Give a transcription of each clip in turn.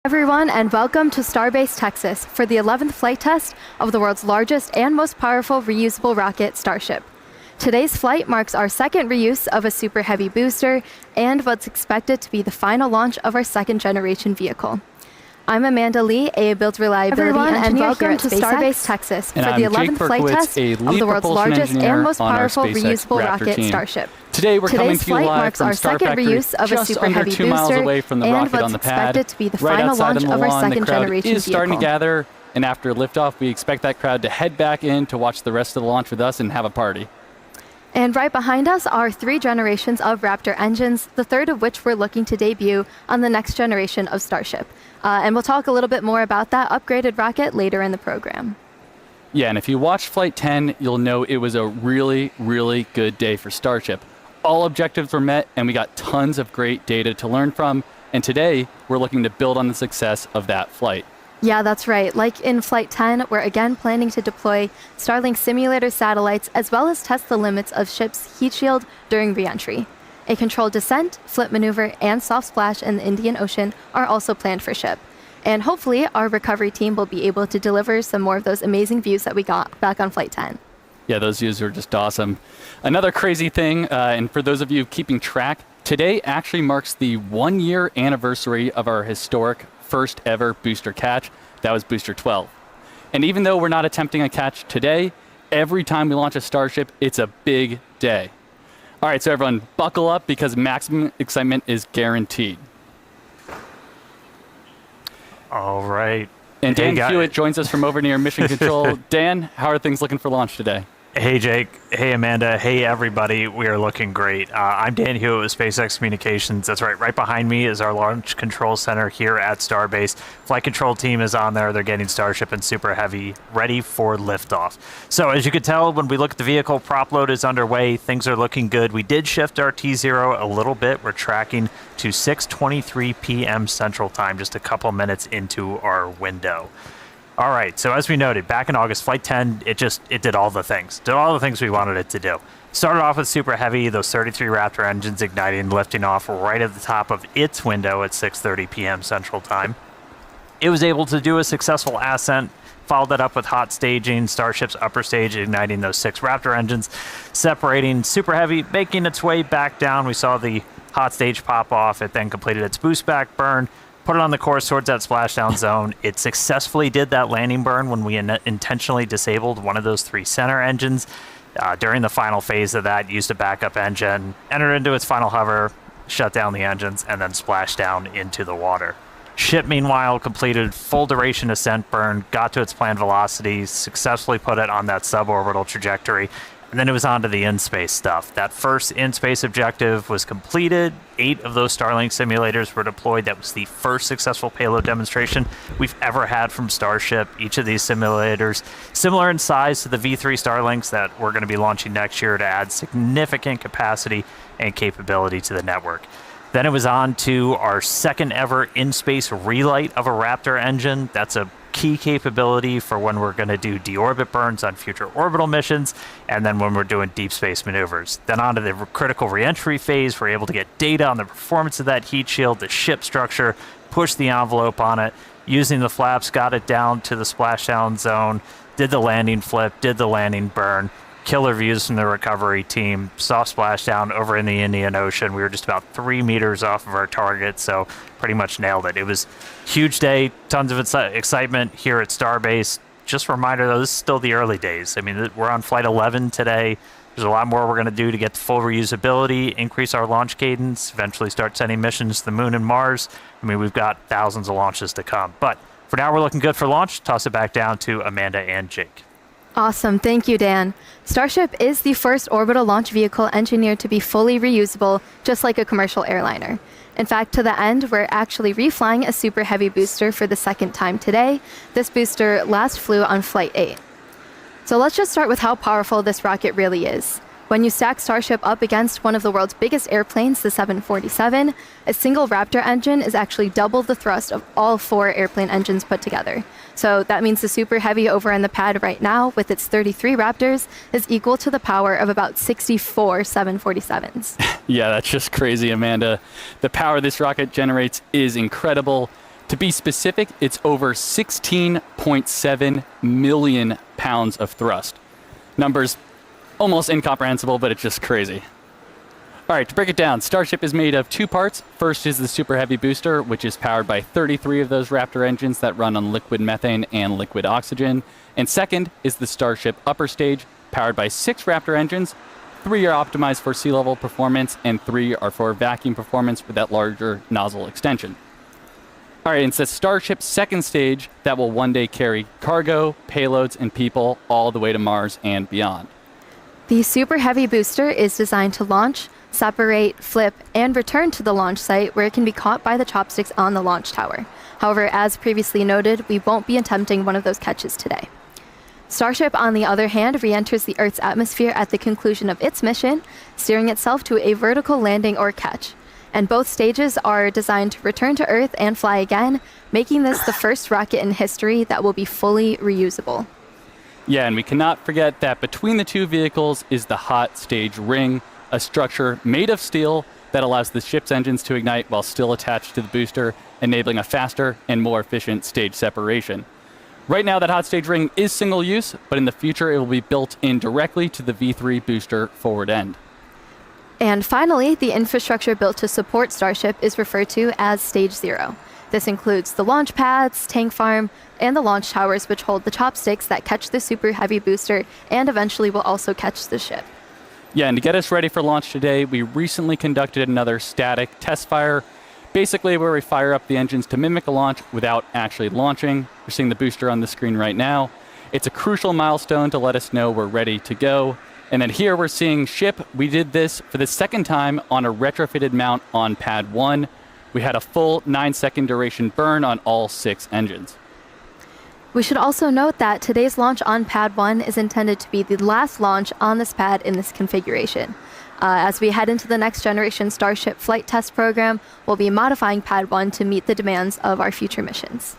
Everyone, and welcome to Starbase, Texas for the 11th flight test of the world's largest and most powerful reusable rocket, Starship. Today's flight marks our second reuse of a Super Heavy booster and what's expected to be the final launch of our second-generation vehicle. I'm Amanda Lee, a build reliability engineer and welcome to Starbase, Texas for the 11th flight test of the world's largest and most powerful reusable rocket, Starship. Today we're coming to you live marks from our Star second Factory, reuse of a just Super under Heavy 2 miles booster away from the and rocket what's on the pad. expected to be the Right final outside launch on the of our lawn, the crowd second-generation is starting to vehicle. gather, and after liftoff, we expect that crowd to head back in to watch the rest of the launch with us and have a party. And right behind us are 3 generations of Raptor engines, the third of which we're looking to debut on the next generation of Starship. And we'll talk a little bit more about that upgraded rocket later in the program. Yeah, and if you watched Flight 10, you'll know it was a really, really good day for Starship. All objectives were met, and we got tons of great data to learn from. And today, we're looking to build on the success of that flight. Yeah, that's right. Like in Flight 10, we're again planning to deploy Starlink simulator satellites as well as test the limits of ship's heat shield during re-entry. A controlled descent, flip maneuver, and soft splash in the Indian Ocean are also planned for ship. And hopefully, our recovery team will be able to deliver some more of those amazing views that we got back on Flight 10. Yeah, those views are just awesome. Another crazy thing, and for those of you keeping track, today actually marks the 1-year anniversary of our historic first ever booster catch. That was Booster 12. And even though we're not attempting a catch today, every time we launch a Starship, it's a big day. All right, so everyone, buckle up because maximum excitement is guaranteed. All right. And Dan Hey, Hewitt joins us from over near Mission Control. Dan, how are things looking for launch today? Hey, Jake. Hey, Amanda. Hey, everybody. We are looking great. I'm Dan Hewitt with SpaceX Communications. That's right. Right behind me is our Launch Control Center here at Starbase. Flight control team is on there. They're getting Starship and Super Heavy ready for liftoff. So as you can tell, when we look at the vehicle, prop load is underway. Things are looking good. We did shift our T0 a little bit. We're tracking to 6:23 p.m. Central Time, just a couple minutes into our window. All right, so as we noted, back in August, Flight 10, it did all the things. Did all the things we wanted it to do. Started off with Super Heavy, those 33 Raptor engines igniting, lifting off right at the top of its window at 6:30 p.m. Central Time. It was able to do a successful ascent, followed that up with hot staging, Starship's upper stage igniting those 6 Raptor engines, separating Super Heavy, making its way back down. We saw the hot stage pop off. It then completed its boost back burn, put it on the course towards that splashdown zone. It successfully did that landing burn when we intentionally disabled one of those 3 center engines. During the final phase of that, used a backup engine, entered into its final hover, shut down the engines, and then splashed down into the water. Ship, meanwhile, completed full duration ascent burn, got to its planned velocity, successfully put it on that suborbital trajectory, and then it was on to the in-space stuff. That first in-space objective was completed. 8 of those Starlink simulators were deployed. That was the first successful payload demonstration we've ever had from Starship. Each of these simulators, similar in size to the V3 Starlinks that we're going to be launching next year to add significant capacity and capability to the network. Then it was on to our second ever in-space relight of a Raptor engine. That's a key capability for when we're going to do deorbit burns on future orbital missions, and then when we're doing deep space maneuvers. Then on to the critical reentry phase, we're able to get data on the performance of that heat shield, the ship structure, push the envelope on it, using the flaps, got it down to the splashdown zone, did the landing flip, did the landing burn. Killer views from the recovery team, soft splashdown over in the Indian Ocean. We were just about 3 meters off of our target, so pretty much nailed it. It was a huge day, tons of excitement here at Starbase. Just a reminder, though, this is still the early days. I mean, we're on Flight 11 today. There's a lot more we're going to do to get the full reusability, increase our launch cadence, eventually start sending missions to the Moon and Mars. I mean, we've got thousands of launches to come. But for now, we're looking good for launch. Toss it back down to Amanda and Jake. Awesome. Thank you, Dan. Starship is the first orbital launch vehicle engineered to be fully reusable, just like a commercial airliner. In fact, to the end, we're actually reflying a Super Heavy booster for the second time today. This booster last flew on Flight 8. So let's just start with how powerful this rocket really is. When you stack Starship up against one of the world's biggest airplanes, the 747, a single Raptor engine is actually double the thrust of all 4 airplane engines put together. So that means the Super Heavy over on the pad right now, with its 33 Raptors, is equal to the power of about 64 747s. Yeah, that's just crazy, Amanda. The power this rocket generates is incredible. To be specific, it's over 16.7 million pounds of thrust. Numbers almost incomprehensible, but it's just crazy. All right, to break it down, Starship is made of two parts. First is the Super Heavy booster, which is powered by 33 of those Raptor engines that run on liquid methane and liquid oxygen. And second is the Starship upper stage, powered by 6 Raptor engines. 3 are optimized for sea level performance, and 3 are for vacuum performance with that larger nozzle extension. All right, it's the Starship second stage that will one day carry cargo, payloads, and people all the way to Mars and beyond. The Super Heavy booster is designed to launch, separate, flip, and return to the launch site where it can be caught by the chopsticks on the launch tower. However, as previously noted, we won't be attempting one of those catches today. Starship, on the other hand, re-enters the Earth's atmosphere at the conclusion of its mission, steering itself to a vertical landing or catch. And both stages are designed to return to Earth and fly again, making this the first rocket in history that will be fully reusable. Yeah, and we cannot forget that between the two vehicles is the hot stage ring, a structure made of steel that allows the ship's engines to ignite while still attached to the booster, enabling a faster and more efficient stage separation. Right now, that hot stage ring is single use, but in the future, it will be built in directly to the V3 booster forward end. And finally, the infrastructure built to support Starship is referred to as Stage 0. This includes the launch pads, tank farm, and the launch towers, which hold the chopsticks that catch the Super Heavy booster and eventually will also catch the ship. Yeah, and to get us ready for launch today, we recently conducted another static test fire, basically where we fire up the engines to mimic a launch without actually launching. You're seeing the booster on the screen right now. It's a crucial milestone to let us know we're ready to go. And then here we're seeing ship. We did this for the second time on a retrofitted mount on pad 1. We had a full 9-second duration burn on all 6 engines. We should also note that today's launch on Pad 1 is intended to be the last launch on this pad in this configuration. As we head into the next generation Starship Flight test program, we'll be modifying Pad 1 to meet the demands of our future missions.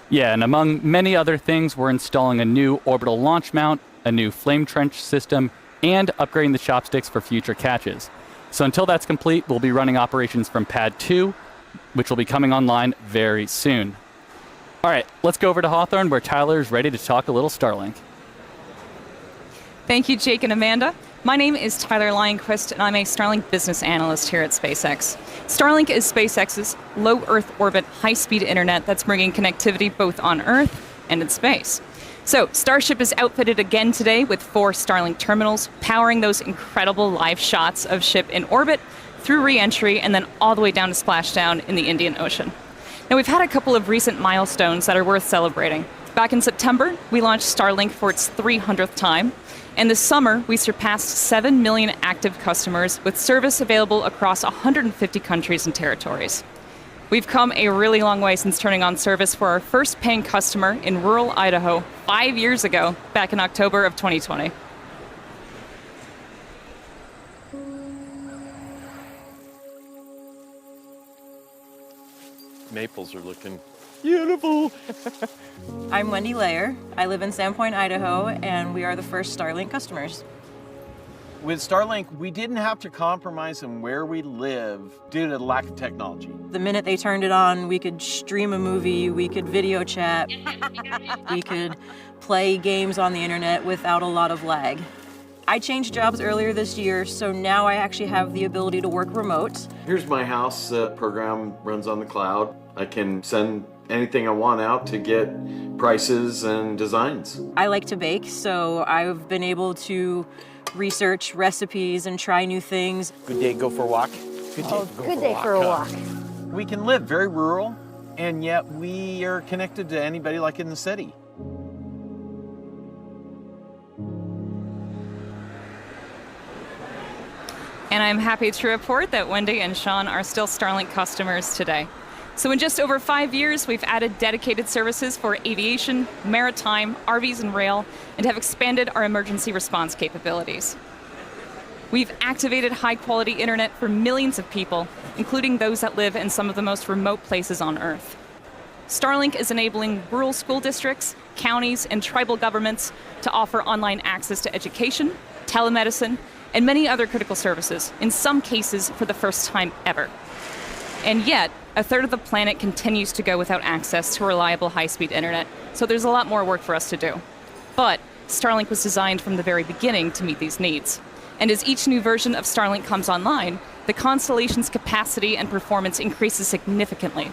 Yeah, and among many other things, we're installing a new orbital launch mount, a new flame trench system, and upgrading the chopsticks for future catches. So until that's complete, we'll be running operations from Pad 2, which will be coming online very soon. All right, let's go over to Hawthorne, where Tyler is ready to talk a little Starlink. Thank you, Jake and Amanda. My name is Tyler Lionquist, and I'm a Starlink business analyst here at SpaceX. Starlink is SpaceX's low Earth orbit, high-speed internet that's bringing connectivity both on Earth and in space. So, Starship is outfitted again today with 4 Starlink terminals, powering those incredible live shots of ship in orbit, through re-entry, and then all the way down to splashdown in the Indian Ocean. Now, we've had a couple of recent milestones that are worth celebrating. Back in September, we launched Starlink for its 300th time. And this summer, we surpassed 7 million active customers with service available across 150 countries and territories. We've come a really long way since turning on service for our first paying customer in rural Idaho 5 years ago, back in October of 2020. Maples are looking beautiful. I'm Wendy Layer. I live in Sandpoint, Idaho, and we are the first Starlink customers. With Starlink, we didn't have to compromise on where we live due to the lack of technology. The minute they turned it on, we could stream a movie, we could video chat, we could play games on the internet without a lot of lag. I changed jobs earlier this year, so now I actually have the ability to work remote. Here's my house. The program runs on the cloud. I can send anything I want out to get prices and designs. I like to bake, so I've been able to research recipes and try new things. Good day, go for a walk. Good day for a walk. We can live very rural, and yet we are connected to anybody like in the city. And I'm happy to report that Wendy and Sean are still Starlink customers today. So in just over 5 years, we've added dedicated services for aviation, maritime, RVs, and rail, and have expanded our emergency response capabilities. We've activated high-quality internet for millions of people, including those that live in some of the most remote places on Earth. Starlink is enabling rural school districts, counties, and tribal governments to offer online access to education, telemedicine, and many other critical services, in some cases for the first time ever. And yet, a third of the planet continues to go without access to reliable high-speed internet, so there's a lot more work for us to do. But Starlink was designed from the very beginning to meet these needs. And as each new version of Starlink comes online, the constellation's capacity and performance increases significantly.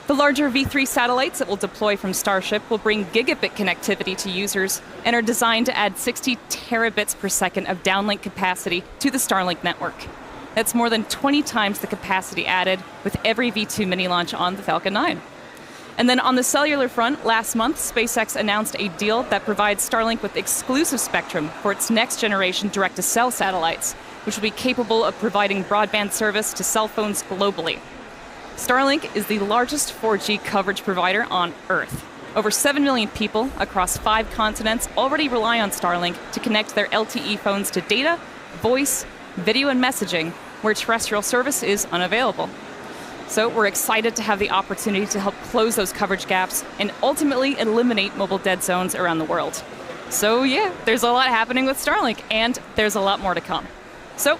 The larger V3 satellites that will deploy from Starship will bring gigabit connectivity to users and are designed to add 60 terabits per second of downlink capacity to the Starlink network. That's more than 20 times the capacity added with every V2 mini launch on the Falcon 9. And then on the cellular front, last month, SpaceX announced a deal that provides Starlink with exclusive spectrum for its next generation direct-to-cell satellites, which will be capable of providing broadband service to cell phones globally. Starlink is the largest 4G coverage provider on Earth. Over 7 million people across 5 continents already rely on Starlink to connect their LTE phones to data, voice, video, and messaging, where terrestrial service is unavailable. So we're excited to have the opportunity to help close those coverage gaps and ultimately eliminate mobile dead zones around the world. So yeah, there's a lot happening with Starlink, and there's a lot more to come. So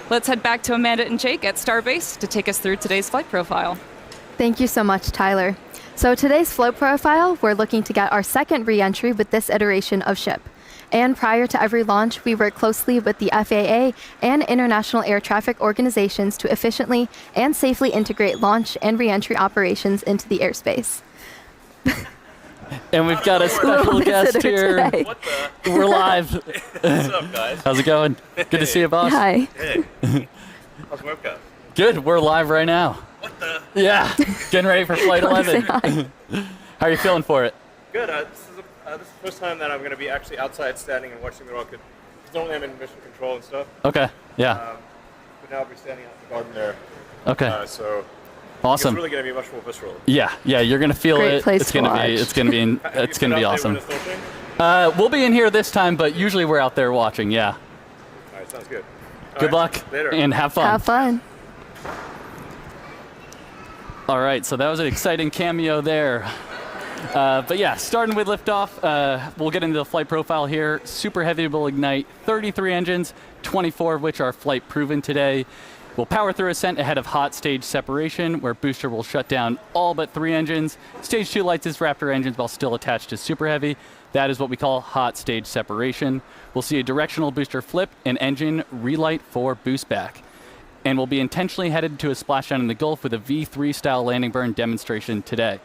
let's head back to Amanda and Jake at Starbase to take us through today's flight profile. Thank you so much, Tyler. So today's float profile, we're looking to get our second re-entry with this iteration of ship. And prior to every launch, we work closely with the FAA and international air traffic organizations to efficiently and safely integrate launch and re-entry operations into the airspace. And we've got a special guest here. Today. What the? We're live. What's up, guys? How's it going? Good to see you, boss. Hi. Hey. How's webcam? Good. We're live right now. What the? Yeah. Getting ready for Flight Come say 11. hi. How are you feeling for it? Good. This is the first time that I'm going to be actually outside standing and watching the rocket. Because normally I'm in mission control and stuff. Okay. Yeah. But now I'll be standing out in the garden there. Okay. So Awesome. it's really going to be much more visceral. Yeah. You're gonna feel Great it. place It's to gonna be. watch. It's gonna be. It's gonna be awesome. We'll be in here this time, but usually we're out there watching. Yeah. All right. Sounds good. All Good right, luck Later. and have fun. Have fun. All right, so that was an exciting cameo there. But yeah, starting with liftoff, we'll get into the flight profile here. Super Heavy will ignite 33 engines, 24 of which are flight proven today. We'll power through ascent ahead of hot stage separation, where booster will shut down all but 3 engines. Stage 2 lights its Raptor engines while still attached to Super Heavy. That is what we call hot stage separation. We'll see a directional booster flip and engine relight for boost back. And we'll be intentionally headed to a splashdown in the Gulf with a V3 style landing burn demonstration today.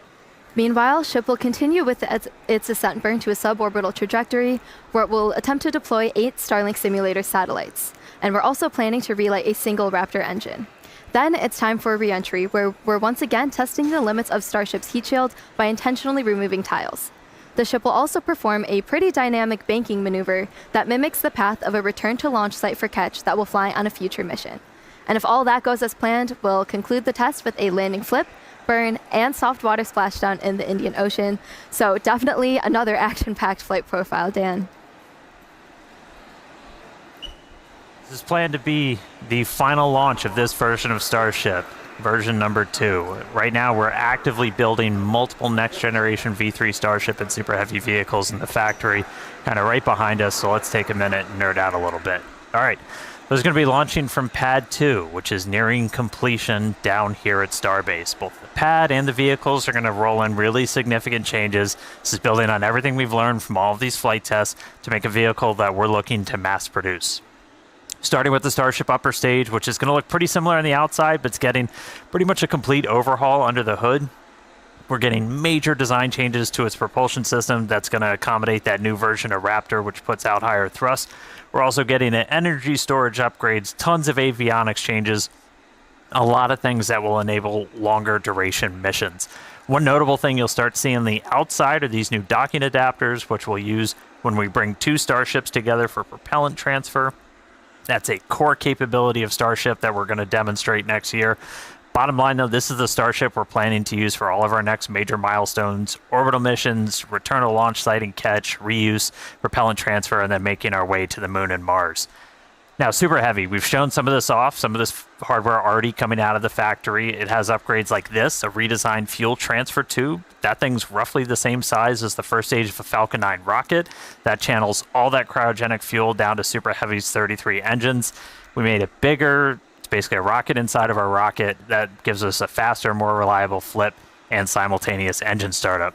Meanwhile, ship will continue with its ascent burn to a suborbital trajectory, where it will attempt to deploy 8 Starlink simulator satellites. And we're also planning to relight a single Raptor engine. Then it's time for a re-entry, where we're once again testing the limits of Starship's heat shield by intentionally removing tiles. The ship will also perform a pretty dynamic banking maneuver that mimics the path of a return to launch site for Ketch that will fly on a future mission. And if all that goes as planned, we'll conclude the test with a landing flip, burn, and soft water splashdown in the Indian Ocean. So definitely another action-packed flight profile, Dan. This is planned to be the final launch of this version of Starship, version number 2. Right now, we're actively building multiple next-generation V3 Starship and Super Heavy vehicles in the factory, kind of right behind us, so let's take a minute and nerd out a little bit. All right. Those are going to be launching from Pad 2, which is nearing completion down here at Starbase. Both the pad and the vehicles are going to roll in really significant changes. This is building on everything we've learned from all of these flight tests to make a vehicle that we're looking to mass produce. Starting with the Starship upper stage, which is going to look pretty similar on the outside, but it's getting pretty much a complete overhaul under the hood. We're getting major design changes to its propulsion system that's going to accommodate that new version of Raptor, which puts out higher thrust. We're also getting energy storage upgrades, tons of avionics changes, a lot of things that will enable longer duration missions. One notable thing you'll start seeing on the outside are these new docking adapters, which we'll use when we bring 2 Starships together for propellant transfer. That's a core capability of Starship that we're going to demonstrate next year. Bottom line, though, this is the Starship we're planning to use for all of our next major milestones: orbital missions, return to launch site and catch, reuse, propellant transfer, and then making our way to the moon and Mars. Now, Super Heavy, we've shown some of this off, some of this hardware already coming out of the factory. It has upgrades like this, a redesigned fuel transfer tube. That thing's roughly the same size as the first stage of a Falcon 9 rocket. That channels all that cryogenic fuel down to Super Heavy's 33 engines. We made it bigger. It's basically a rocket inside of our rocket that gives us a faster, more reliable flip and simultaneous engine startup.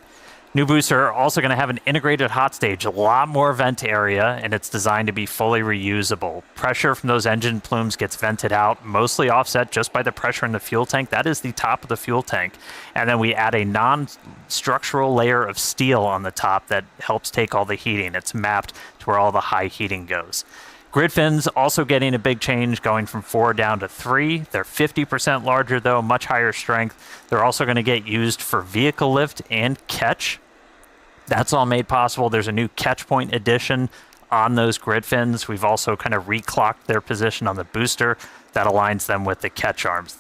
New booster also going to have an integrated hot stage, a lot more vent area, and it's designed to be fully reusable. Pressure from those engine plumes gets vented out, mostly offset just by the pressure in the fuel tank. That is the top of the fuel tank. And then we add a non-structural layer of steel on the top that helps take all the heating. It's mapped to where all the high heating goes. Grid fins also getting a big change, going from 4 down to 3. They're 50% larger, though, much higher strength. They're also going to get used for vehicle lift and catch. That's all made possible. There's a new catch point addition on those grid fins. We've also kind of reclocked their position on the booster. That aligns them with the catch arms.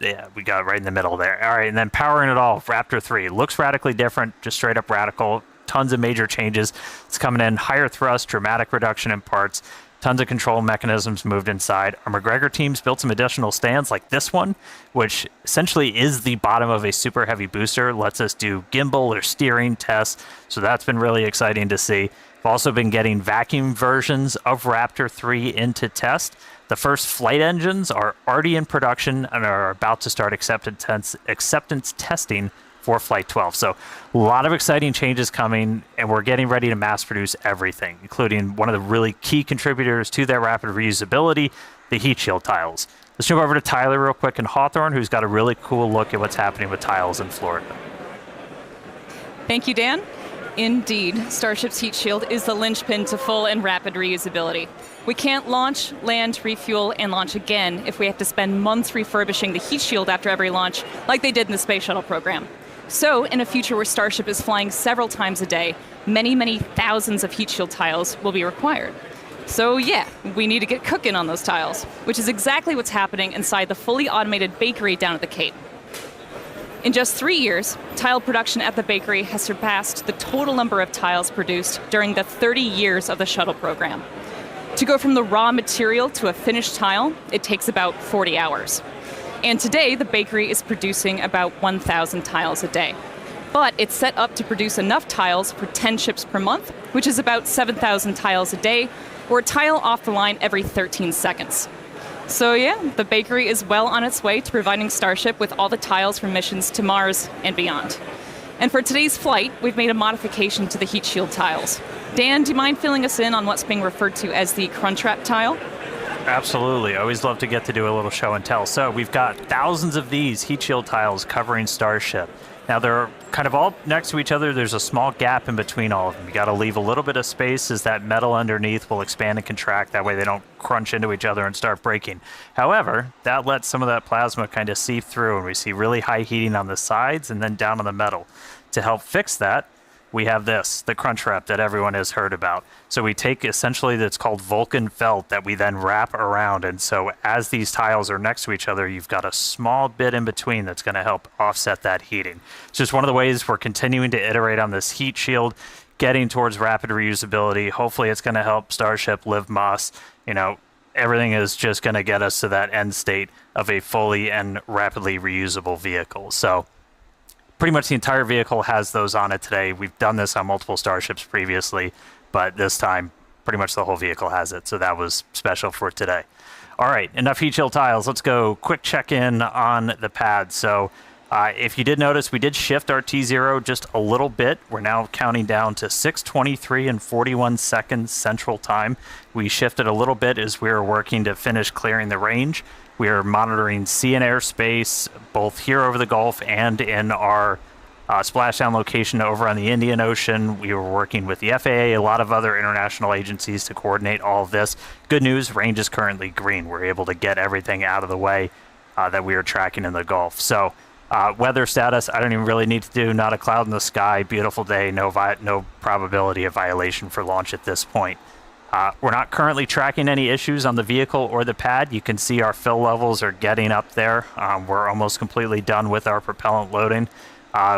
Yeah, we got it right in the middle there. All right, and then powering it all, Raptor 3. Looks radically different, just straight up radical. Tons of major changes. It's coming in higher thrust, dramatic reduction in parts, tons of control mechanisms moved inside. Our McGregor teams built some additional stands like this one, which essentially is the bottom of a super heavy booster, lets us do gimbal or steering tests. So that's been really exciting to see. We've also been getting vacuum versions of Raptor 3 into test. The first flight engines are already in production and are about to start acceptance testing for Flight 12. So a lot of exciting changes coming, and we're getting ready to mass produce everything, including one of the really key contributors to that rapid reusability, the heat shield tiles. Let's jump over to Tyler real quick in Hawthorne, who's got a really cool look at what's happening with tiles in Florida. Thank you, Dan. Indeed, Starship's heat shield is the linchpin to full and rapid reusability. We can't launch, land, refuel, and launch again if we have to spend months refurbishing the heat shield after every launch, like they did in the Space Shuttle program. So, in a future where Starship is flying several times a day, many, many thousands of heat shield tiles will be required. So yeah, we need to get cooking on those tiles, which is exactly what's happening inside the fully automated bakery down at the Cape. In just 3 years, tile production at the bakery has surpassed the total number of tiles produced during the 30 years of the shuttle program. To go from the raw material to a finished tile, it takes about 40 hours. And today, the bakery is producing about 1,000 tiles a day. But it's set up to produce enough tiles for 10 ships per month, which is about 7,000 tiles a day, or a tile off the line every 13 seconds. So yeah, the bakery is well on its way to providing Starship with all the tiles for missions to Mars and beyond. And for today's flight, we've made a modification to the heat shield tiles. Dan, do you mind filling us in on what's being referred to as the Crunchwrap tile? Absolutely. I always love to get to do a little show and tell. So we've got thousands of these heat shield tiles covering Starship. Now they're kind of all next to each other. There's a small gap in between all of them. You got to leave a little bit of space as that metal underneath will expand and contract. That way they don't crunch into each other and start breaking. However, that lets some of that plasma kind of seep through, and we see really high heating on the sides and then down on the metal. To help fix that, we have this, the crunch wrap that everyone has heard about. So we take essentially that's called Vulcan felt that we then wrap around. And so as these tiles are next to each other, you've got a small bit in between that's going to help offset that heating. It's just one of the ways we're continuing to iterate on this heat shield, getting towards rapid reusability. Hopefully it's going to help Starship live Moss. You know, everything is just going to get us to that end state of a fully and rapidly reusable vehicle. So pretty much the entire vehicle has those on it today. We've done this on multiple Starships previously, but this time pretty much the whole vehicle has it. So that was special for today. All right, enough heat shield tiles. Let's go quick check-in on the pad. So if you did notice, we did shift our T0 just a little bit. We're now counting down to 6:23 and 41 seconds Central Time. We shifted a little bit as we were working to finish clearing the range. We are monitoring sea and airspace, both here over the Gulf and in our splashdown location over on the Indian Ocean. We were working with the FAA, a lot of other international agencies to coordinate all of this. Good news, range is currently green. We're able to get everything out of the way that we are tracking in the Gulf. So weather status, I don't even really need to do, not a cloud in the sky, beautiful day, no probability of violation for launch at this point. We're not currently tracking any issues on the vehicle or the pad. You can see our fill levels are getting up there. We're almost completely done with our propellant loading.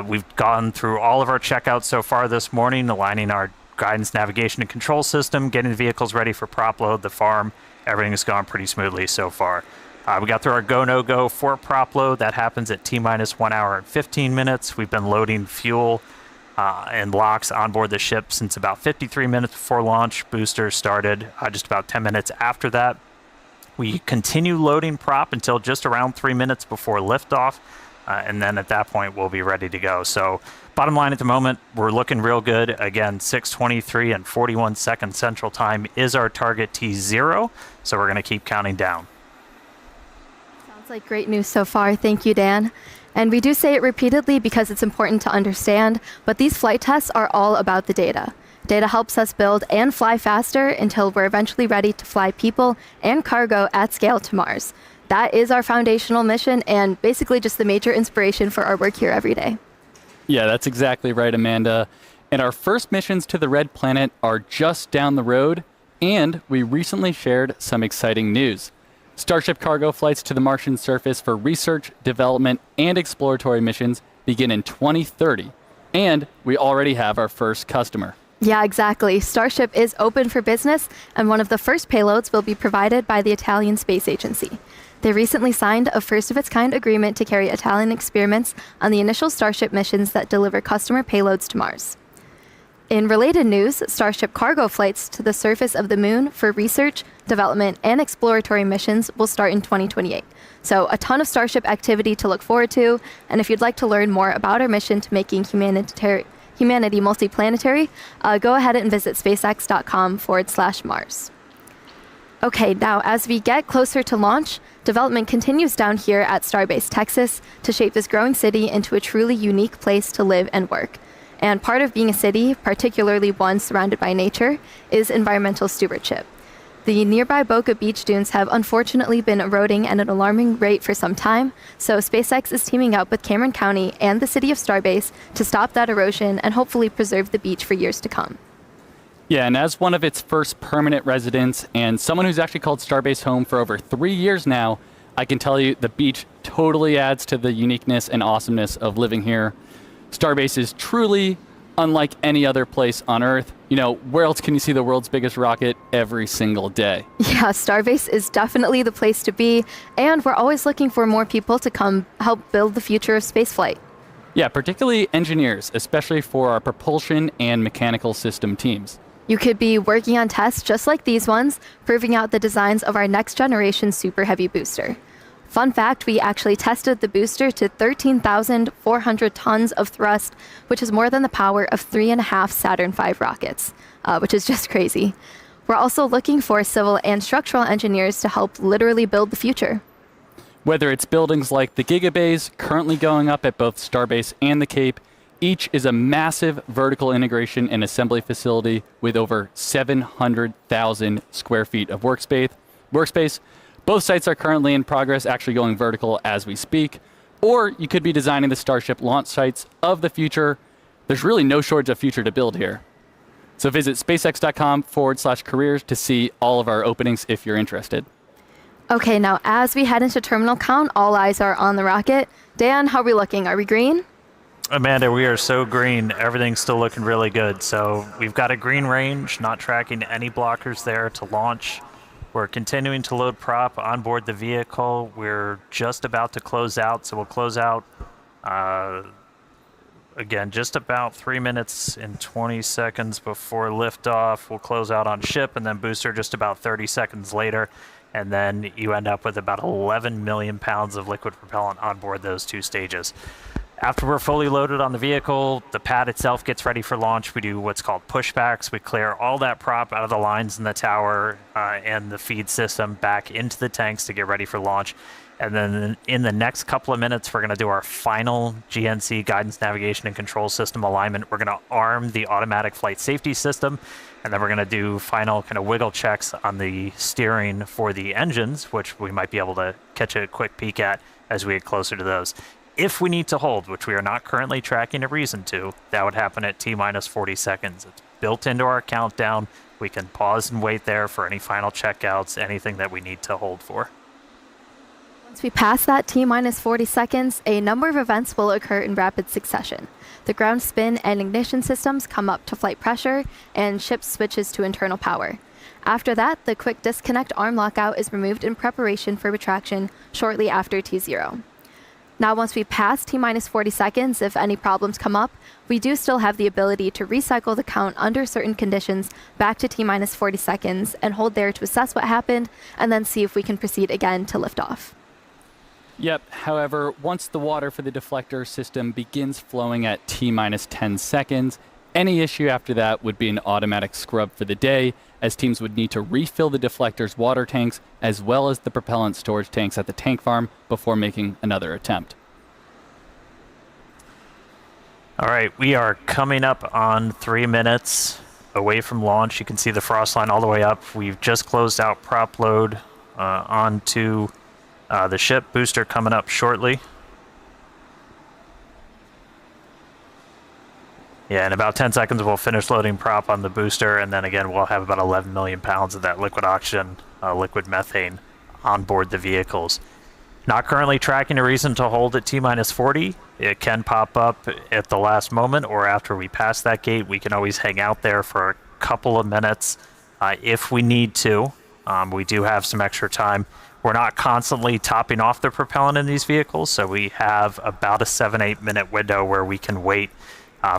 We've gone through all of our checkouts so far this morning, aligning our guidance, navigation, and control system, getting the vehicles ready for prop load, the farm. Everything has gone pretty smoothly so far. We got through our go, no go for prop load. That happens at T-minus 1 hour and 15 minutes. We've been loading fuel and locks on board the ship since about 53 minutes before launch. Boosters started just about 10 minutes after that. We continue loading prop until just around 3 minutes before liftoff, and then at that point we'll be ready to go. So bottom line at the moment, we're looking real good. Again, 6:23 and 41 seconds Central Time is our target T0, so we're going to keep counting down. Sounds like great news so far. Thank you, Dan. And we do say it repeatedly because it's important to understand, but these flight tests are all about the data. Data helps us build and fly faster until we're eventually ready to fly people and cargo at scale to Mars. That is our foundational mission and basically just the major inspiration for our work here every day. Yeah, that's exactly right, Amanda. And our first missions to the Red Planet are just down the road, and we recently shared some exciting news. Starship cargo flights to the Martian surface for research, development, and exploratory missions begin in 2030, and we already have our first customer. Yeah, exactly. Starship is open for business, and one of the first payloads will be provided by the Italian Space Agency. They recently signed a first-of-its-kind agreement to carry Italian experiments on the initial Starship missions that deliver customer payloads to Mars. In related news, Starship cargo flights to the surface of the Moon for research, development, and exploratory missions will start in 2028. So a ton of Starship activity to look forward to, and if you'd like to learn more about our mission to making humanity multiplanetary, go ahead and visit spacex.com/Mars. Okay, now as we get closer to launch, development continues down here at Starbase, Texas, to shape this growing city into a truly unique place to live and work. And part of being a city, particularly one surrounded by nature, is environmental stewardship. The nearby Boca Beach dunes have unfortunately been eroding at an alarming rate for some time, so SpaceX is teaming up with Cameron County and the city of Starbase to stop that erosion and hopefully preserve the beach for years to come. Yeah, and as one of its first permanent residents and someone who's actually called Starbase home for over 3 years now, I can tell you the beach totally adds to the uniqueness and awesomeness of living here. Starbase is truly unlike any other place on Earth. You know, where else can you see the world's biggest rocket every single day? Yeah, Starbase is definitely the place to be, and we're always looking for more people to come help build the future of spaceflight. Yeah, particularly engineers, especially for our propulsion and mechanical system teams. You could be working on tests just like these ones, proving out the designs of our next generation Super Heavy booster. Fun fact, we actually tested the booster to 13,400 tons of thrust, which is more than the power of 3.5 Saturn V rockets, which is just crazy. We're also looking for civil and structural engineers to help literally build the future. Whether it's buildings like the Gigabays currently going up at both Starbase and the Cape, each is a massive vertical integration and assembly facility with over 700,000 square feet of workspace. Both sites are currently in progress, actually going vertical as we speak. Or you could be designing the Starship launch sites of the future. There's really no shortage of future to build here. So visit spacex.com/careers to see all of our openings if you're interested. Okay, now as we head into terminal count, all eyes are on the rocket. Dan, how are we looking? Are we green? Amanda, we are so green. Everything's still looking really good. So we've got a green range, not tracking any blockers there to launch. We're continuing to load prop on board the vehicle. We're just about to close out, so we'll close out, again, just about 3 minutes and 20 seconds before liftoff. We'll close out on ship, and then booster just about 30 seconds later. And then you end up with about 11 million pounds of liquid propellant on board those two stages. After we're fully loaded on the vehicle, the pad itself gets ready for launch. We do what's called pushbacks. We clear all that prop out of the lines in the tower and the feed system back into the tanks to get ready for launch. And then in the next couple of minutes, we're going to do our final GNC guidance, navigation, and control system alignment. We're going to arm the automatic flight safety system, and then we're going to do final kind of wiggle checks on the steering for the engines, which we might be able to catch a quick peek at as we get closer to those. If we need to hold, which we are not currently tracking a reason to, that would happen at T-minus 40 seconds. It's built into our countdown. We can pause and wait there for any final checkouts, anything that we need to hold for. Once we pass that T-minus 40 seconds, a number of events will occur in rapid succession. The ground spin and ignition systems come up to flight pressure, and ship switches to internal power. After that, the quick disconnect arm lockout is removed in preparation for retraction shortly after T0. Now, once we pass T-minus 40 seconds, if any problems come up, we do still have the ability to recycle the count under certain conditions back to T-minus 40 seconds and hold there to assess what happened and then see if we can proceed again to liftoff. Yep, however, once the water for the deflector system begins flowing at T-minus 10 seconds, any issue after that would be an automatic scrub for the day, as teams would need to refill the deflector's water tanks as well as the propellant storage tanks at the tank farm before making another attempt. All right, we are coming up on 3 minutes away from launch. You can see the frost line all the way up. We've just closed out prop load onto the ship. Booster coming up shortly. Yeah, in about 10 seconds, we'll finish loading prop on the booster, and then again, we'll have about 11 million pounds of that liquid oxygen, liquid methane on board the vehicles. Not currently tracking a reason to hold at T-minus 40. It can pop up at the last moment or after we pass that gate. We can always hang out there for a couple of minutes if we need to. We do have some extra time. We're not constantly topping off the propellant in these vehicles, so we have about a 7-8 minute window where we can wait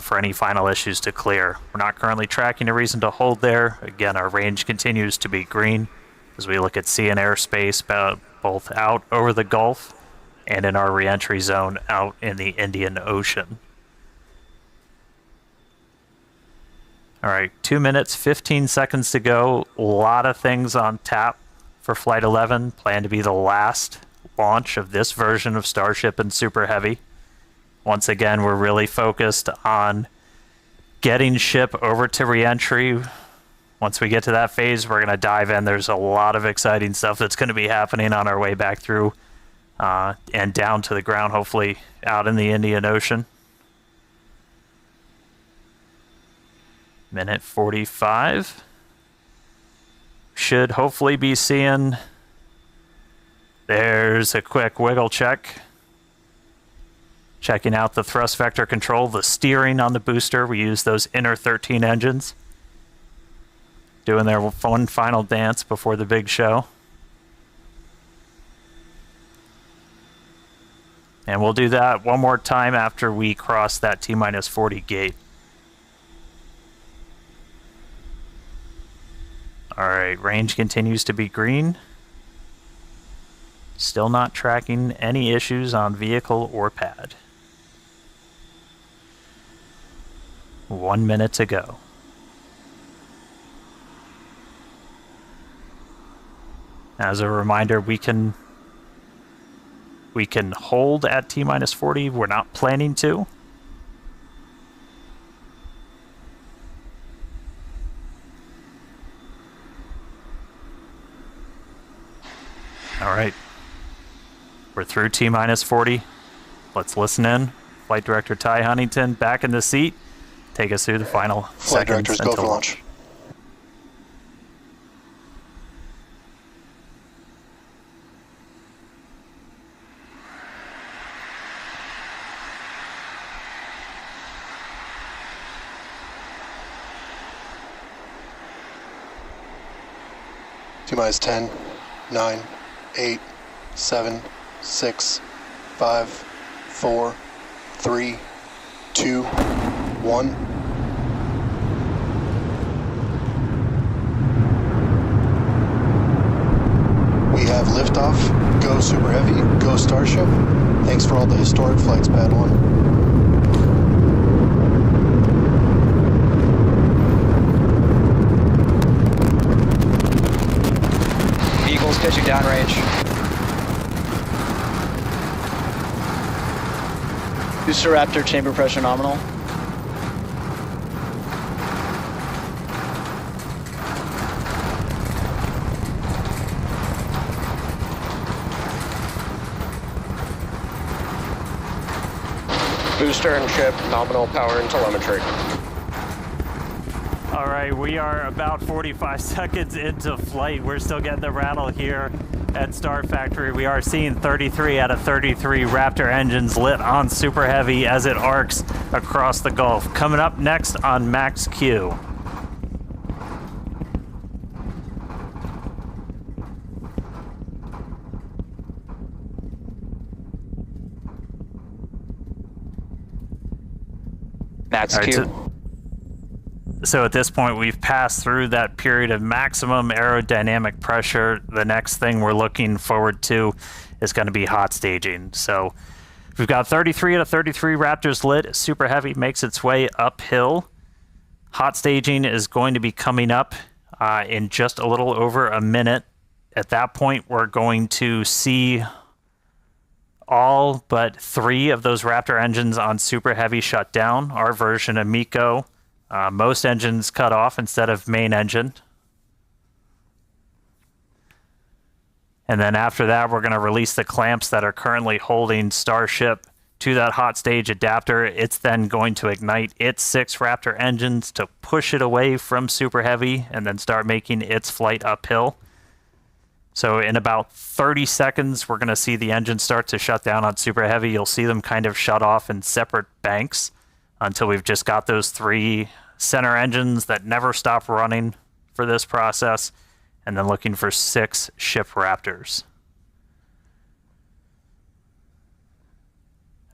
for any final issues to clear. We're not currently tracking a reason to hold there. Again, our range continues to be green as we look at sea and airspace both out over the Gulf and in our reentry zone out in the Indian Ocean. All right, 2 minutes, 15 seconds to go. A lot of things on tap for Flight 11. Planned to be the last launch of this version of Starship and Super Heavy. Once again, we're really focused on getting ship over to reentry. Once we get to that phase, we're going to dive in. There's a lot of exciting stuff that's going to be happening on our way back through and down to the ground, hopefully out in the Indian Ocean. Minute 45. Should hopefully be seeing... There's a quick wiggle check. Checking out the thrust vector control, the steering on the booster. We use those inner 13 engines. Doing their one final dance before the big show. And we'll do that one more time after we cross that T-minus 40 gate. Alright, range continues to be green. Still not tracking any issues on vehicle or pad. 1 minute to go. As a reminder, we can hold at T-minus 40. We're not planning to. All right. We're through T-minus 40. Let's listen in. Flight Director Ty Huntington back in the seat. Take us through the final Flight seconds Directors, go for launch. T-minus 10, 9, 8, 7, 6, 5, 4, 3, 2, 1. We have liftoff. Go Super Heavy. Go Starship. Thanks for all the historic flights, Pad 1. Eagles pitching downrange. Booster Raptor chamber pressure nominal. Booster and ship nominal power and telemetry. All right, we are about 45 seconds into flight. We're still getting the rattle here at Star Factory. We are seeing 33 out of 33 Raptor engines lit on Super Heavy as it arcs across the Gulf. Coming up next on Max Q. Max All right, Q. So at this point, we've passed through that period of maximum aerodynamic pressure. The next thing we're looking forward to is going to be hot staging. So we've got 33 out of 33 Raptors lit. Super Heavy makes its way uphill. Hot staging is going to be coming up in just a little over a minute. At that point, we're going to see all but 3 of those Raptor engines on Super Heavy shut down. Our version of MECO, most engines cut off instead of main engine. And then after that, we're going to release the clamps that are currently holding Starship to that hot stage adapter. It's then going to ignite its 6 Raptor engines to push it away from Super Heavy and then start making its flight uphill. So in about 30 seconds, we're going to see the engines start to shut down on Super Heavy. You'll see them kind of shut off in separate banks until we've just got those 3 center engines that never stop running for this process, and then looking for 6 ship Raptors.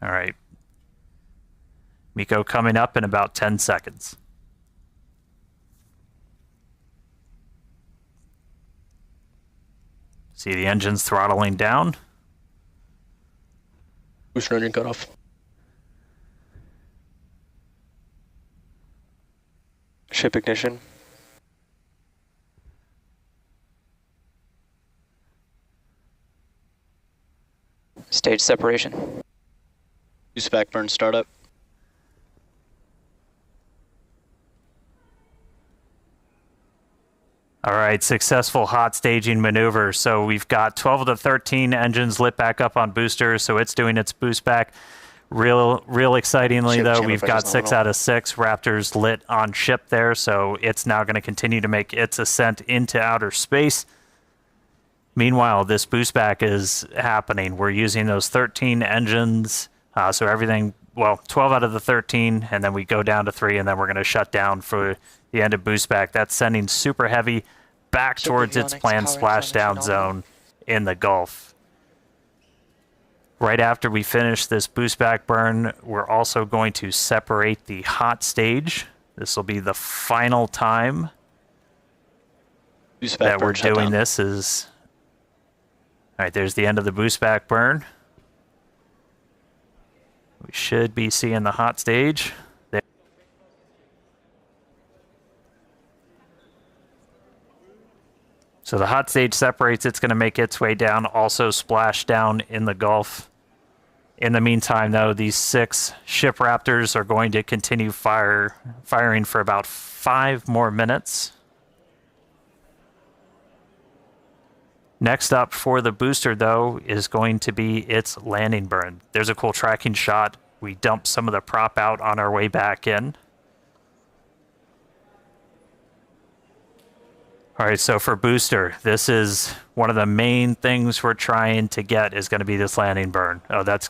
All right. MECO coming up in about 10 seconds. See the engines throttling down. Booster engine cutoff. Ship ignition. Stage separation. Boost back burn startup. All right, successful hot staging maneuver. So we've got 12 of the 13 engines lit back up on boosters, so it's doing its boost back. Real excitingly, though, we've got 6 out of 6 Raptors lit on ship there, so it's now going to continue to make its ascent into outer space. Meanwhile, this boost back is happening. We're using those 13 engines, so everything, well, 12 out of the 13, and then we go down to 3, and then we're going to shut down for the end of boost back. That's sending Super Heavy back towards its planned splashdown zone in the Gulf. Right after we finish this boost back burn, we're also going to separate the hot stage. This will be the final time that we're doing this. Is all right, there's the end of the boost back burn. We should be seeing the hot stage. There. So the hot stage separates. It's going to make its way down, also splash down in the Gulf. In the meantime, though, these 6 ship Raptors are going to continue firing for about 5 more minutes. Next up for the booster, though, is going to be its landing burn. There's a cool tracking shot. We dump some of the prop out on our way back in. All right, so for booster, this is one of the main things we're trying to get is going to be this landing burn. Oh, that's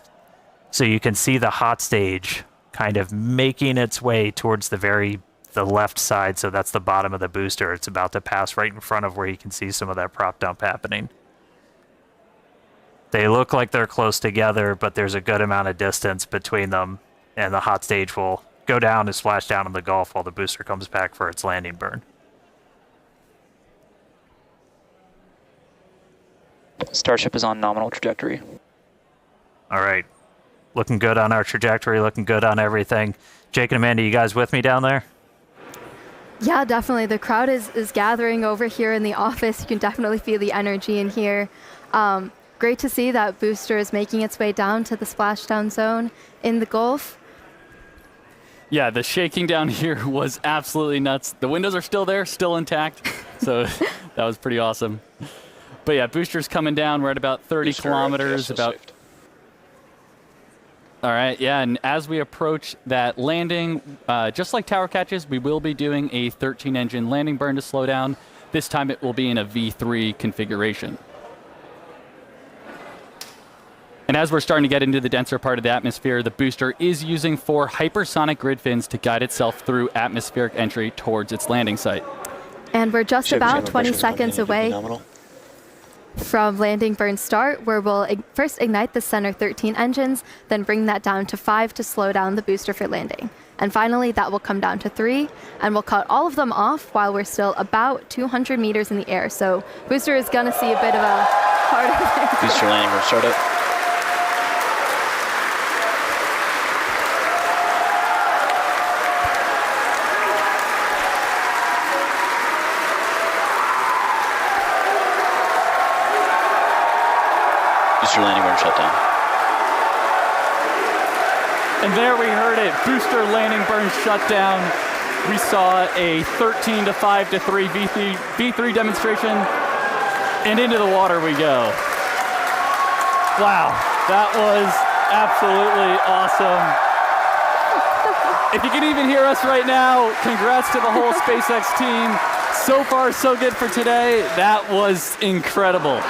so you can see the hot stage kind of making its way towards the left side. So that's the bottom of the booster. It's about to pass right in front of where you can see some of that prop dump happening. They look like they're close together, but there's a good amount of distance between them, and the hot stage will go down and splash down in the Gulf while the booster comes back for its landing burn. Starship is on nominal trajectory. All right. Looking good on our trajectory, looking good on everything. Jake and Amanda, you guys with me down there? Yeah, definitely. The crowd is gathering over here in the office. You can definitely feel the energy in here. Great to see that booster is making its way down to the splashdown zone in the Gulf. Yeah, the shaking down here was absolutely nuts. The windows are still there, still intact. So that was pretty awesome. But yeah, booster's coming down. We're at about 30 kilometers. All right, yeah, and as we approach that landing, just like tower catches, we will be doing a 13-engine landing burn to slow down. This time it will be in a V3 configuration. And as we're starting to get into the denser part of the atmosphere, the booster is using 4 hypersonic grid fins to guide itself through atmospheric entry towards its landing site. And we're just about 20 seconds away from landing burn start, where we'll first ignite the center 13 engines, then bring that down to 5 to slow down the booster for landing. And finally, that will come down to 3, and we'll cut all of them off while we're still about 200 meters in the air. So booster is going to see a bit of a harder thing. Booster landing burn startup. Booster landing burn shutdown. And there we heard it, booster landing burn shutdown. We saw a 13 to 5 to 3 V3 demonstration, and into the water we go. Wow, that was absolutely awesome. If you can even hear us right now, congrats to the whole SpaceX team. So far, so good for today. That was incredible.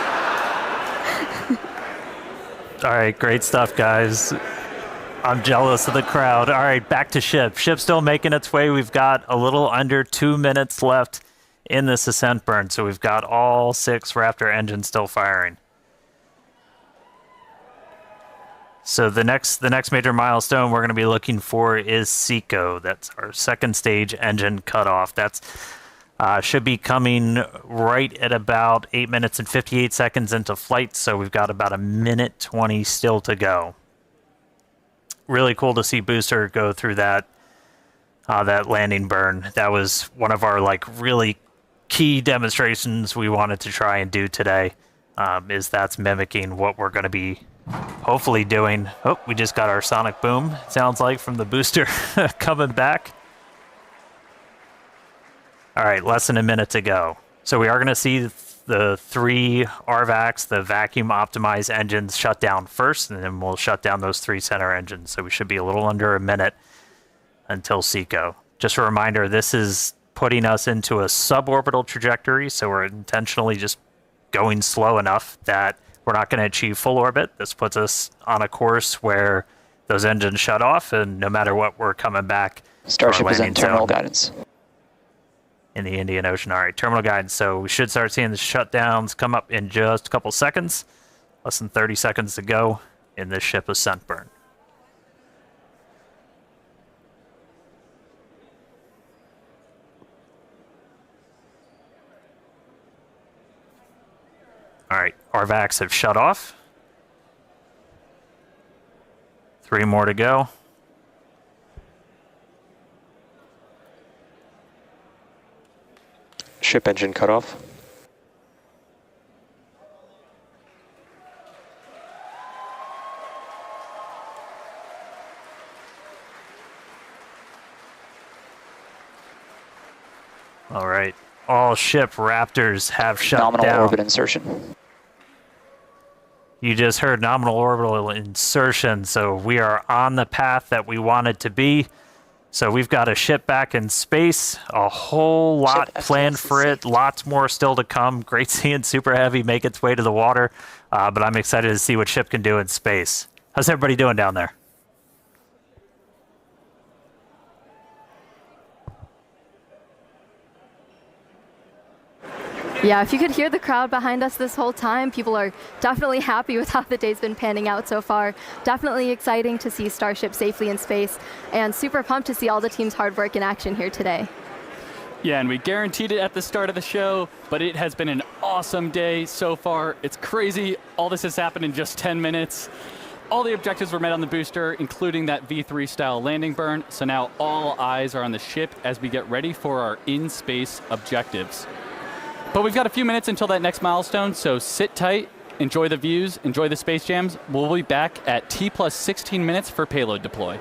All right, great stuff, guys. I'm jealous of the crowd. All right, back to ship. Ship's still making its way. We've got a little under 2 minutes left in this ascent burn, so we've got all 6 Raptor engines still firing. So the next major milestone we're going to be looking for is SECO. That's our second stage engine cutoff. That's should be coming right at about 8 minutes and 58 seconds into flight, so we've got about 1:20 still to go. Really cool to see Booster go through that landing burn. That was one of our really key demonstrations we wanted to try and do today. That's mimicking what we're going to be hopefully doing. Oh, we just got our sonic boom, it sounds like, from the booster coming back. All right, less than a minute to go. So we are going to see the 3 RVACs, the vacuum optimized engines, shut down first, and then we'll shut down those 3 center engines. So we should be a little under a minute until SECO. Just a reminder, this is putting us into a suborbital trajectory, so we're intentionally just going slow enough that we're not going to achieve full orbit. This puts us on a course where those engines shut off, and no matter what, we're coming back. Starship is in terminal guidance. In the Indian Ocean. All right, terminal guidance. So we should start seeing the shutdowns come up in just a couple seconds. Less than 30 seconds to go in this ship ascent burn. All right, RVACs have shut off. 3 more to go. Ship engine cutoff. All right, all ship Raptors have shut down. Nominal orbit insertion. You just heard nominal orbital insertion, so we are on the path that we wanted to be. So we've got a ship back in space, a whole lot planned for it, lots more still to come. Great seeing Super Heavy make its way to the water, but I'm excited to see what ship can do in space. How's everybody doing down there? Yeah, if you could hear the crowd behind us this whole time, people are definitely happy with how the day's been panning out so far. Definitely exciting to see Starship safely in space, and super pumped to see all the team's hard work in action here today. Yeah, and we guaranteed it at the start of the show, but it has been an awesome day so far. It's crazy. All this has happened in just 10 minutes. All the objectives were met on the booster, including that V3 style landing burn. So now all eyes are on the ship as we get ready for our in-space objectives. But we've got a few minutes until that next milestone, so sit tight, enjoy the views, enjoy the space jams. We'll be back at T plus 16 minutes for payload deploy.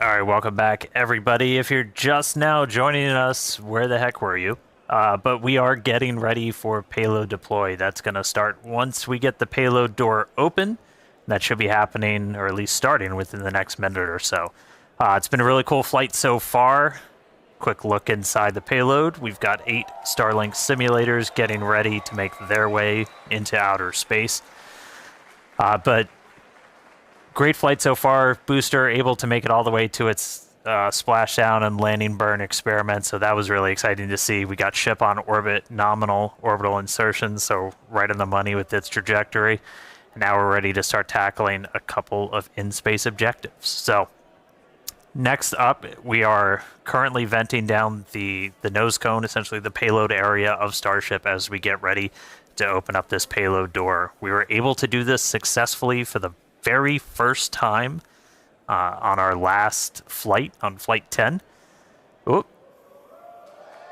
All right, welcome back, everybody. If you're just now joining us, where the heck were you? But we are getting ready for payload deploy. That's going to start once we get the payload door open. That should be happening, or at least starting, within the next minute or so. It's been a really cool flight so far. Quick look inside the payload. We've got 8 Starlink simulators getting ready to make their way into outer space. But great flight so far. Booster able to make it all the way to its splashdown and landing burn experiment, so that was really exciting to see. We got ship on orbit, nominal orbital insertion, so right on the money with its trajectory. And now we're ready to start tackling a couple of in-space objectives. So next up, we are currently venting down the nose cone, essentially the payload area of Starship, as we get ready to open up this payload door. We were able to do this successfully for the very first time on our last flight, on Flight 10. Oop.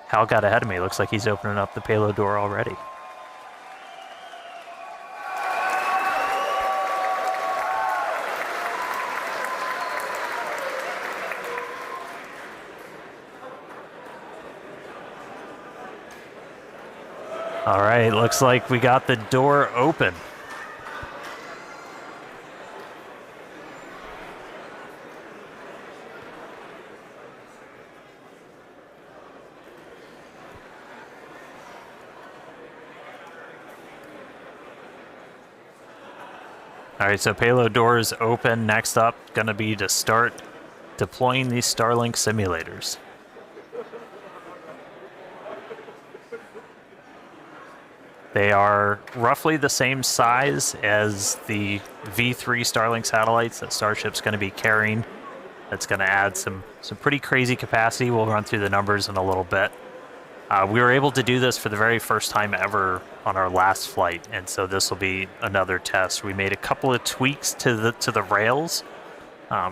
Hal got ahead of me. Looks like he's opening up the payload door already. All right, looks like we got the door open. All right, so payload door is open. Next up, going to be to start deploying these Starlink simulators. They are roughly the same size as the V3 Starlink satellites that Starship's going to be carrying. That's going to add some pretty crazy capacity. We'll run through the numbers in a little bit. We were able to do this for the very first time ever on our last flight, and so this will be another test. We made a couple of tweaks to the rails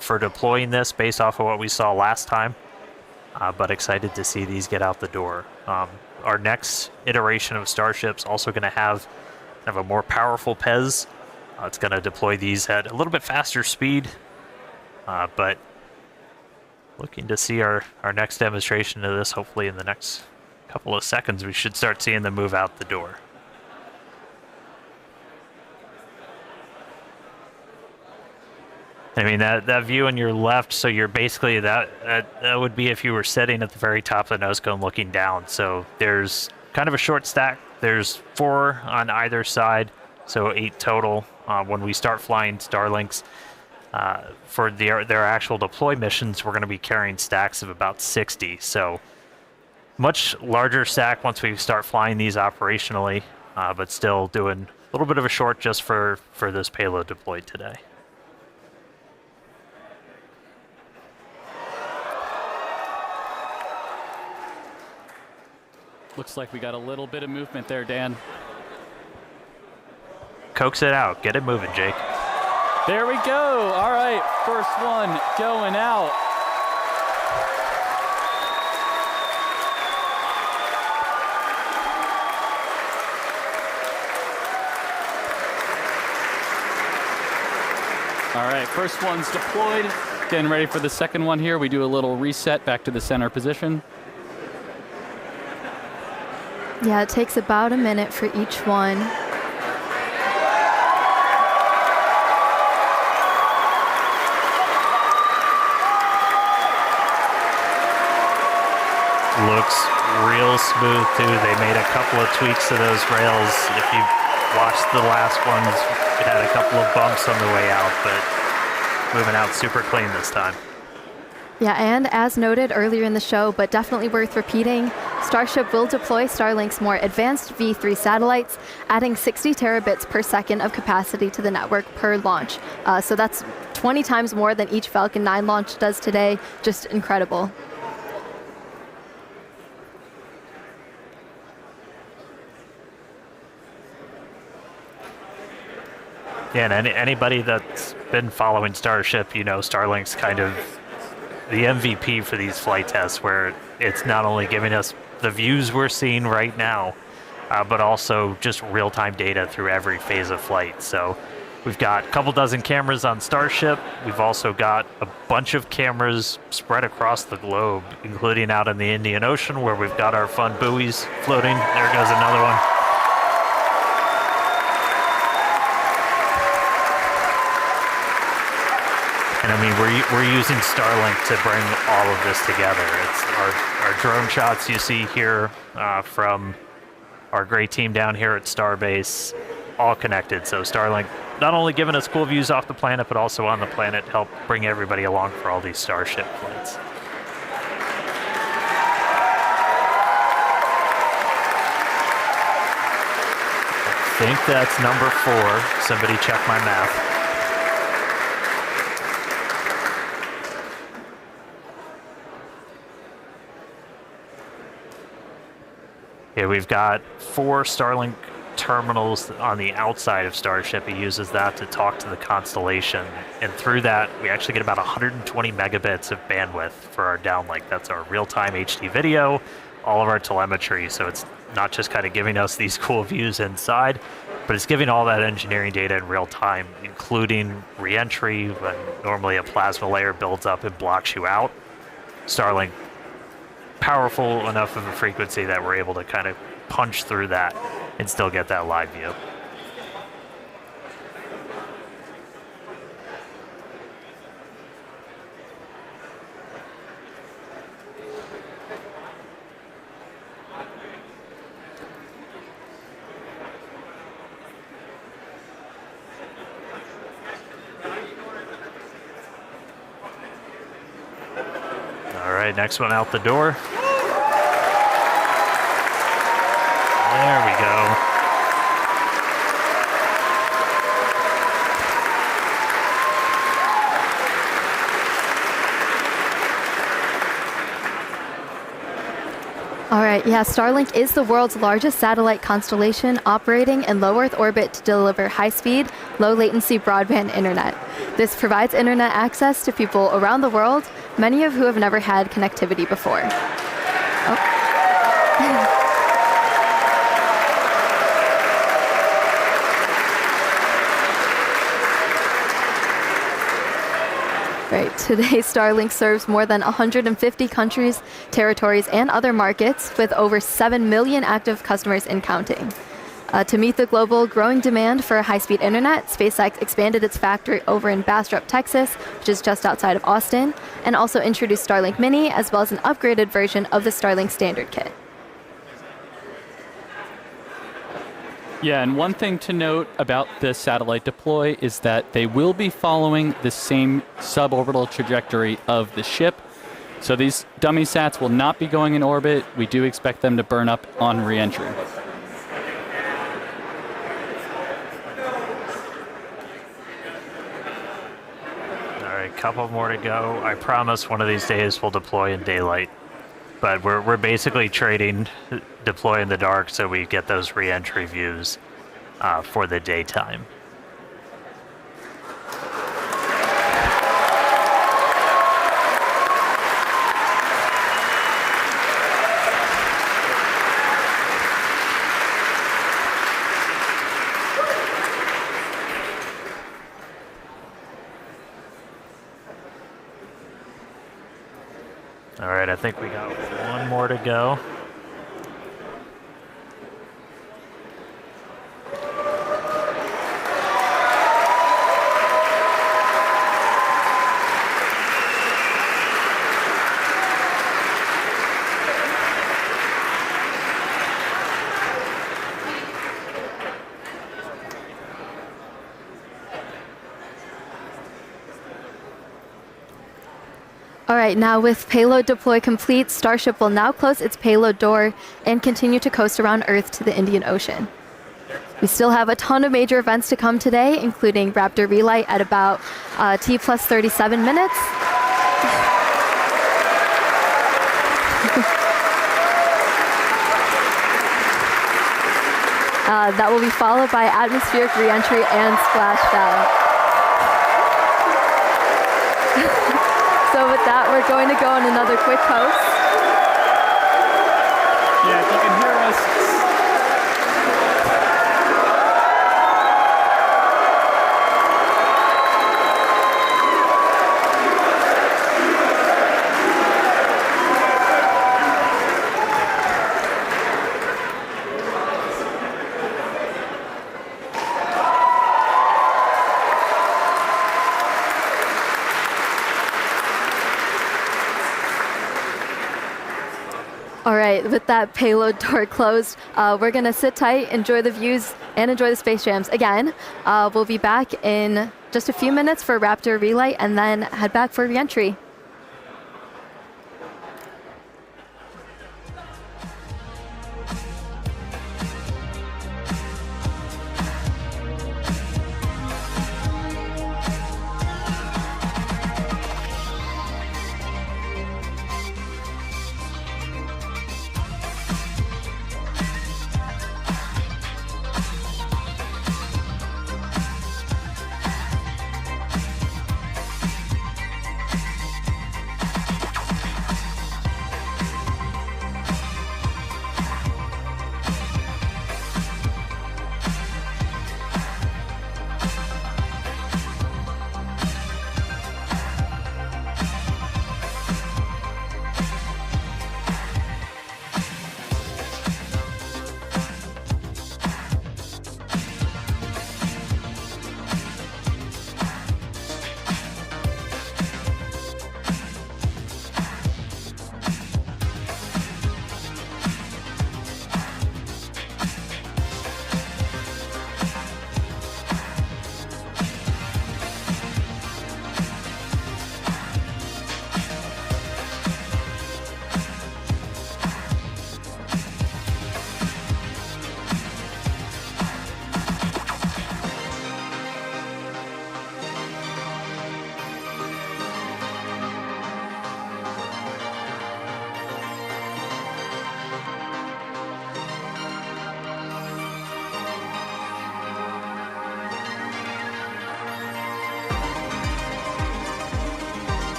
for deploying this based off of what we saw last time, but excited to see these get out the door. Our next iteration of Starship's also going to have kind of a more powerful PEZ. It's going to deploy these at a little bit faster speed, but looking to see our next demonstration of this hopefully in the next couple of seconds. We should start seeing them move out the door. I mean, that view on your left, so you're basically, that would be if you were sitting at the very top of the nose cone looking down. So there's kind of a short stack. There's 4 on either side, so 8 total. When we start flying Starlinks, for their actual deploy missions, we're going to be carrying stacks of about 60. So much larger stack once we start flying these operationally, but still doing a little bit of a short just for this payload deployed today. Looks like we got a little bit of movement there, Dan. Coax it out. Get it moving, Jake. There we go. All right, first one going out. All right, first one's deployed. Getting ready for the second one here. We do a little reset back to the center position. Yeah, it takes about a minute for each one. Looks real smooth too. They made a couple of tweaks to those rails. If you watched the last ones, it had a couple of bumps on the way out, but moving out super clean this time. Yeah, and as noted earlier in the show, but definitely worth repeating, Starship will deploy Starlink's more advanced V3 satellites, adding 60 terabits per second of capacity to the network per launch. So that's 20 times more than each Falcon 9 launch does today. Just incredible. Yeah, and anybody that's been following Starship, you know Starlink's kind of the MVP for these flight tests, where it's not only giving us the views we're seeing right now, but also just real-time data through every phase of flight. So we've got a couple dozen cameras on Starship. We've also got a bunch of cameras spread across the globe, including out in the Indian Ocean, where we've got our fun buoys floating. There goes another one. And I mean, we're using Starlink to bring all of this together. It's our drone shots you see here from our great team down here at Starbase, all connected. So Starlink not only giving us cool views off the planet, but also on the planet, help bring everybody along for all these Starship flights. I think that's number 4. Somebody check my math. Yeah, we've got 4 Starlink terminals on the outside of Starship. He uses that to talk to the constellation, and through that we actually get about 120 megabits of bandwidth for our downlink. That's our real-time HD video, all of our telemetry, so it's not just kind of giving us these cool views inside, but it's giving all that engineering data in real time, including re-entry when normally a plasma layer builds up and blocks you out. Starlink, powerful enough of a frequency that we're able to kind of punch through that and still get that live view. All right, next one out the door. There we go. All right, yeah, Starlink is the world's largest satellite constellation operating in low Earth orbit to deliver high-speed, low-latency broadband internet. This provides internet access to people around the world, many of who have never had connectivity before. Oh. Right. Today, Starlink serves more than 150 countries, territories, and other markets with over 7 million active customers and counting. To meet the global growing demand for high-speed internet, SpaceX expanded its factory over in Bastrop, Texas, which is just outside of Austin, and also introduced Starlink Mini, as well as an upgraded version of the Starlink Standard Kit. Yeah, and one thing to note about the satellite deploy is that they will be following the same suborbital trajectory of the ship. So these dummy sats will not be going in orbit. We do expect them to burn up on re-entry. All right, couple more to go. I promise one of these days we'll deploy in daylight. But we're basically trading deploy in the dark so we get those re-entry views for the daytime. All right, I think we got one more to go. All right, now with payload deploy complete, Starship will now close its payload door and continue to coast around Earth to the Indian Ocean. We still have a ton of major events to come today, including Raptor Relight at about T plus 37 minutes. That will be followed by atmospheric reentry and splashdown. So with that, we're going to go on another quick coast. Yeah, if you can hear us. All right, with that payload door closed, we're going to sit tight, enjoy the views, and enjoy the space jams. Again, we'll be back in just a few minutes for Raptor Relight and then head back for reentry.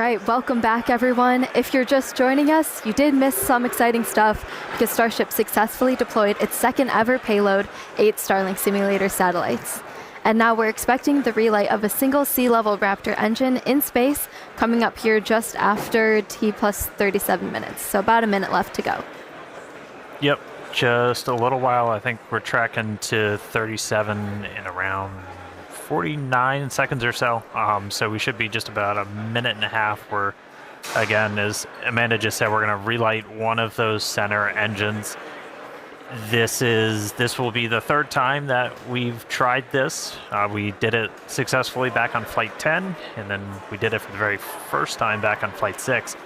right, welcome back, everyone. If you're just joining us, you did miss some exciting stuff because Starship successfully deployed its second ever payload, 8 Starlink simulator satellites. And now we're expecting the relight of a single sea-level Raptor engine in space coming up here just after T plus 37 minutes. So about a minute left to go. Yep, just a little while. I think we're tracking to 37 in around 49 seconds or so. So we should be just about a minute and a half where, again, as Amanda just said, we're going to relight one of those center engines. This will be the third time that we've tried this. We did it successfully back on Flight 10, and then we did it for the very first time back on Flight 6.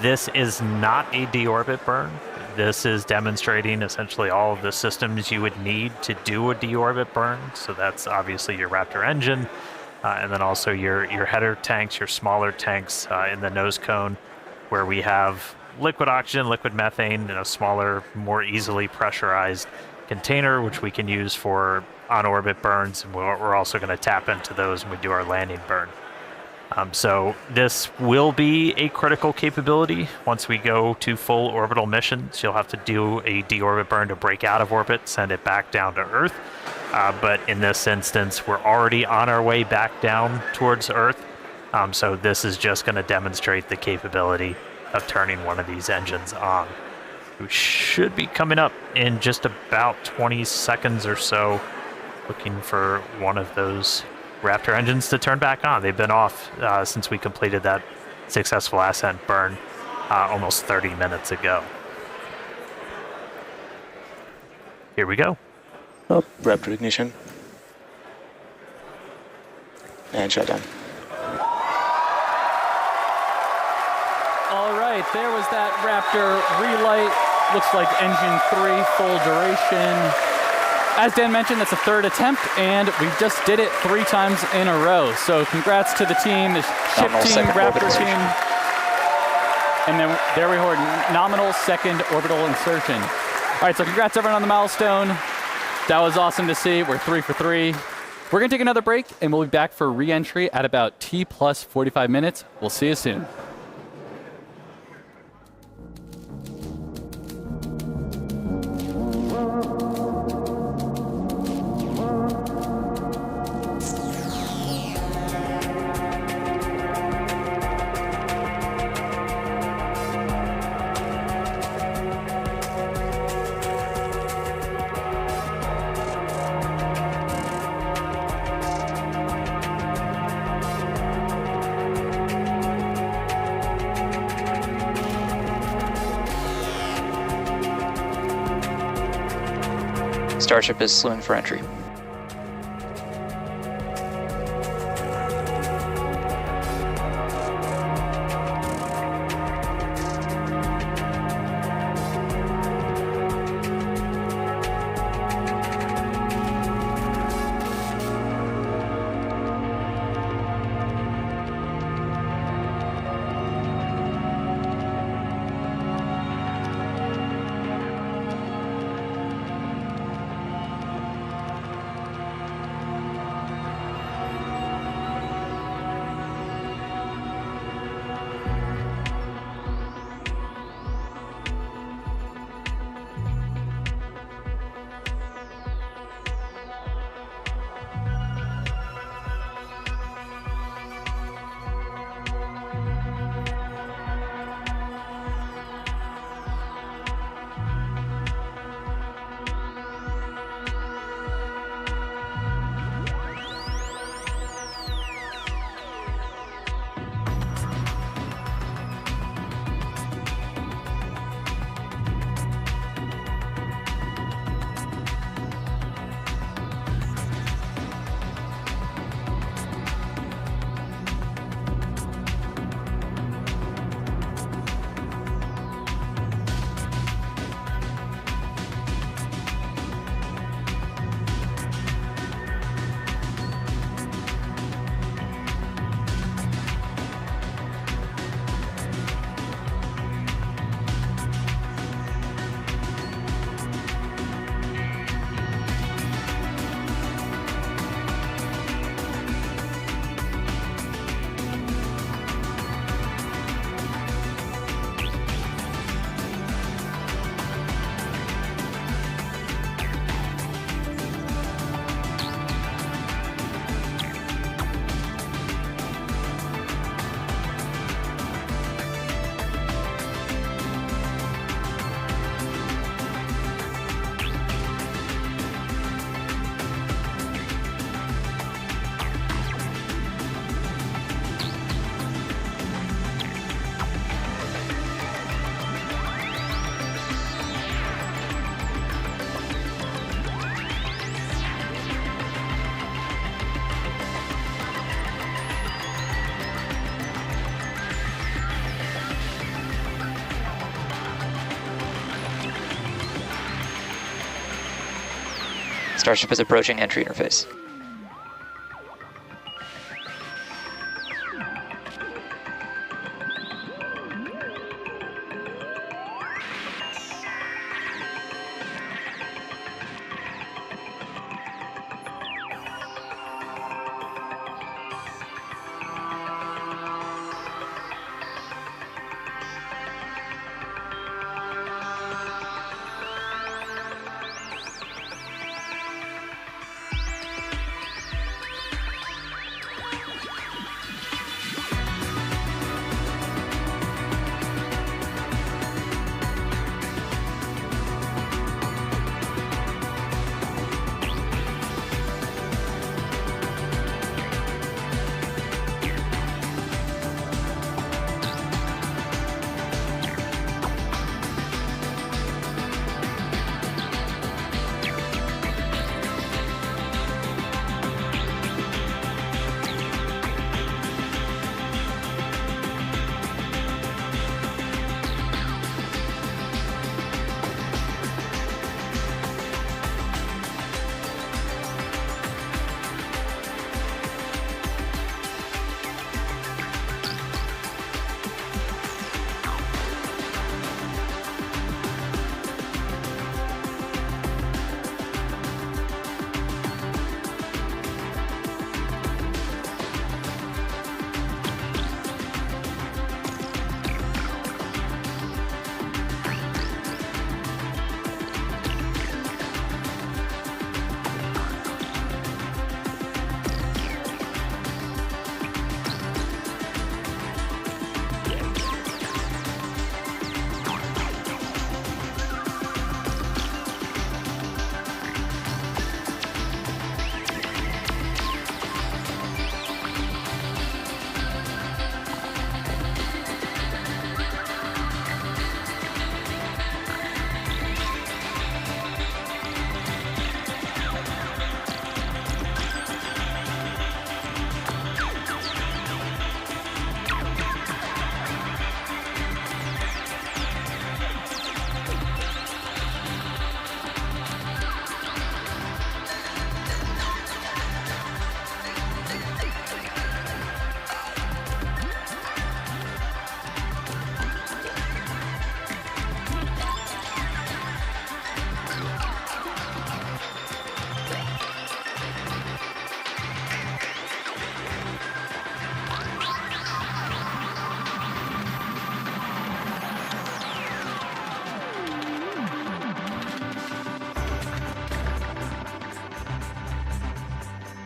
This is not a deorbit burn. This is demonstrating essentially all of the systems you would need to do a deorbit burn. So that's obviously your Raptor engine, and then also your header tanks, your smaller tanks in the nose cone, where we have liquid oxygen, liquid methane in a smaller, more easily pressurized container, which we can use for on-orbit burns. And we're also going to tap into those when we do our landing burn. So this will be a critical capability. Once we go to full orbital missions, you'll have to do a deorbit burn to break out of orbit, send it back down to Earth. But in this instance, we're already on our way back down towards Earth. So this is just going to demonstrate the capability of turning one of these engines on. We should be coming up in just about 20 seconds or so, looking for one of those Raptor engines to turn back on. They've been off since we completed that successful ascent burn almost 30 minutes ago. Here we go. Oh, Raptor ignition. And shutdown. All right, there was that Raptor relight. Looks like engine 3, full duration. As Dan mentioned, that's a third attempt, and we just did it 3 times in a row. So congrats to the team, the ship team, Raptor team. And then there we heard nominal second orbital insertion. All right, so congrats everyone on the milestone. That was awesome to see. We're 3 for 3. We're going to take another break, and we'll be back for re-entry at about T plus 45 minutes. We'll see you soon. Starship is slewing for entry. Starship is approaching entry interface.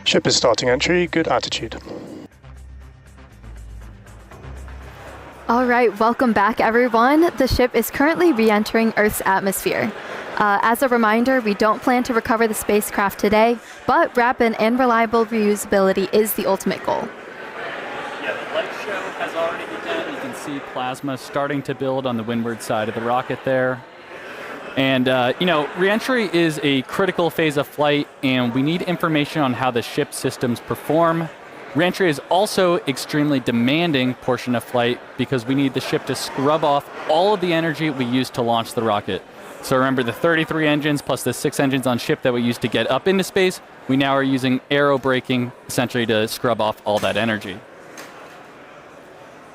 Ship is starting entry, good attitude. All right, welcome back, everyone. The ship is currently re-entering Earth's atmosphere. As a reminder, we don't plan to recover the spacecraft today, but rapid and reliable reusability is the ultimate goal. Yeah, the light show has already begun. You can see plasma starting to build on the windward side of the rocket there. And, re-entry is a critical phase of flight, and we need information on how the ship systems perform. Re-entry is also extremely demanding portion of flight because we need the ship to scrub off all of the energy we used to launch the rocket. So remember the 33 engines plus the 6 engines on ship that we used to get up into space, we now are using aerobraking essentially to scrub off all that energy.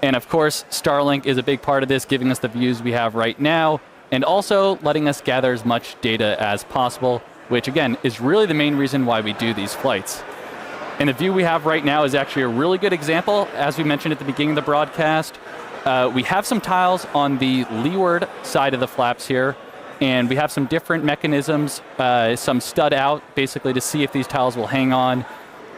And of course, Starlink is a big part of this, giving us the views we have right now, and also letting us gather as much data as possible, which again is really the main reason why we do these flights. And the view we have right now is actually a really good example. As we mentioned at the beginning of the broadcast, we have some tiles on the leeward side of the flaps here, and we have some different mechanisms, some stud out, basically to see if these tiles will hang on.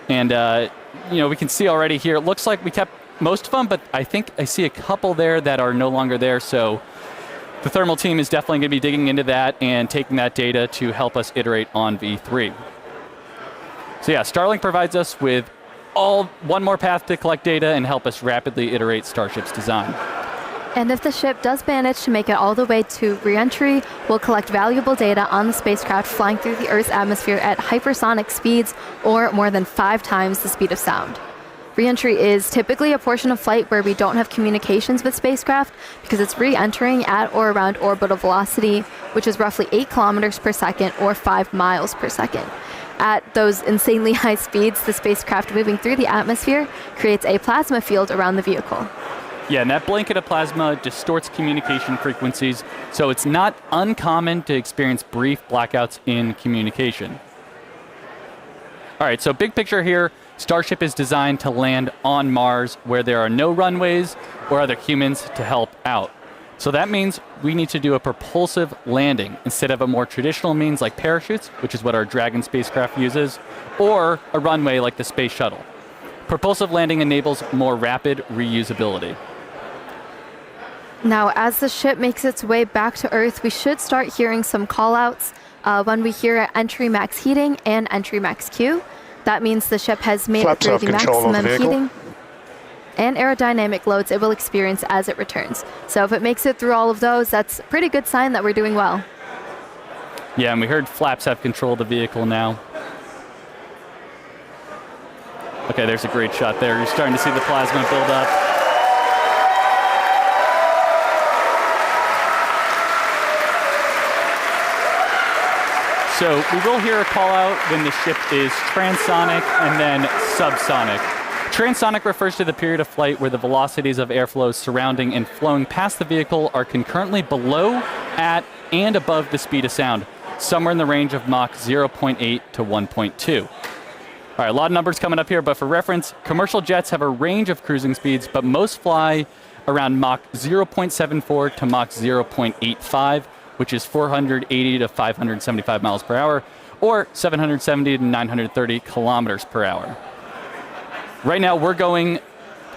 And we can see already here, it looks like we kept most of them, but I think I see a couple there that are no longer there. So the thermal team is definitely going to be digging into that and taking that data to help us iterate on V3. So yeah, Starlink provides us with one more path to collect data and help us rapidly iterate Starship's design. And if the ship does manage to make it all the way to re-entry, we'll collect valuable data on the spacecraft flying through the Earth's atmosphere at hypersonic speeds, or more than 5 times the speed of sound. Re-entry is typically a portion of flight where we don't have communications with spacecraft because it's re-entering at or around orbital velocity, which is roughly 8 kilometers per second or 5 miles per second. At those insanely high speeds, the spacecraft moving through the atmosphere creates a plasma field around the vehicle. Yeah, and that blanket of plasma distorts communication frequencies, so it's not uncommon to experience brief blackouts in communication. All right, so big picture here, Starship is designed to land on Mars where there are no runways or other humans to help out. So that means we need to do a propulsive landing instead of a more traditional means like parachutes, which is what our Dragon spacecraft uses, or a runway like the Space Shuttle. Propulsive landing enables more rapid reusability. Now, as the ship makes its way back to Earth, we should start hearing some callouts. When we hear entry max heating and entry max Q, that means the ship has made it through the maximum heating and aerodynamic loads it will experience as it returns. So if it makes it through all of those, that's a pretty good sign that we're doing well. Yeah, and we heard flaps have control of the vehicle now. Okay, there's a great shot there. You're starting to see the plasma build up. So we will hear a call out when the ship is transonic and then subsonic. Transonic refers to the period of flight where the velocities of airflows surrounding and flowing past the vehicle are concurrently below, at, and above the speed of sound, somewhere in the range of Mach 0.8 to 1.2. All right, a lot of numbers coming up here, but for reference, commercial jets have a range of cruising speeds, but most fly around Mach 0.74 to Mach 0.85, which is 480 to 575 miles per hour, or 770 to 930 kilometers per hour. Right now, we're going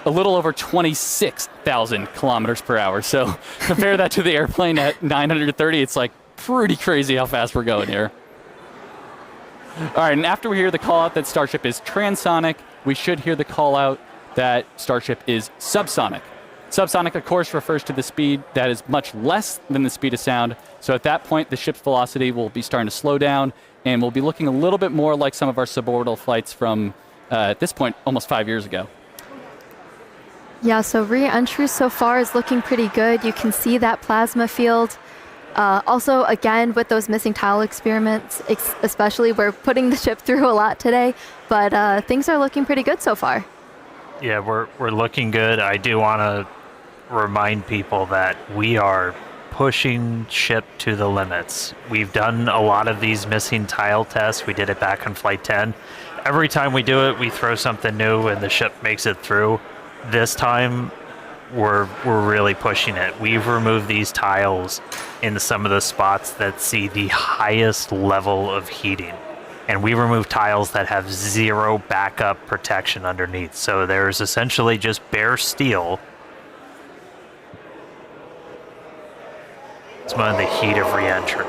a little over 26,000 kilometers per hour. So compare that to the airplane at 930. It's like pretty crazy how fast we're going here. All right, and after we hear the call out that Starship is transonic, we should hear the call out that Starship is subsonic. Subsonic, of course, refers to the speed that is much less than the speed of sound. So at that point, the ship's velocity will be starting to slow down, and we'll be looking a little bit more like some of our suborbital flights from, at this point, almost 5 years ago. Yeah, so re-entry so far is looking pretty good. You can see that plasma field. Also, again, with those missing tile experiments, especially, we're putting the ship through a lot today, but things are looking pretty good so far. Yeah, we're looking good. I do want to remind people that we are pushing ship to the limits. We've done a lot of these missing tile tests. We did it back on Flight 10. Every time we do it, we throw something new and the ship makes it through. This time, we're really pushing it. We've removed these tiles in some of the spots that see the highest level of heating. And we remove tiles that have zero backup protection underneath. So there's essentially just bare steel. It's one of the heat of re-entry.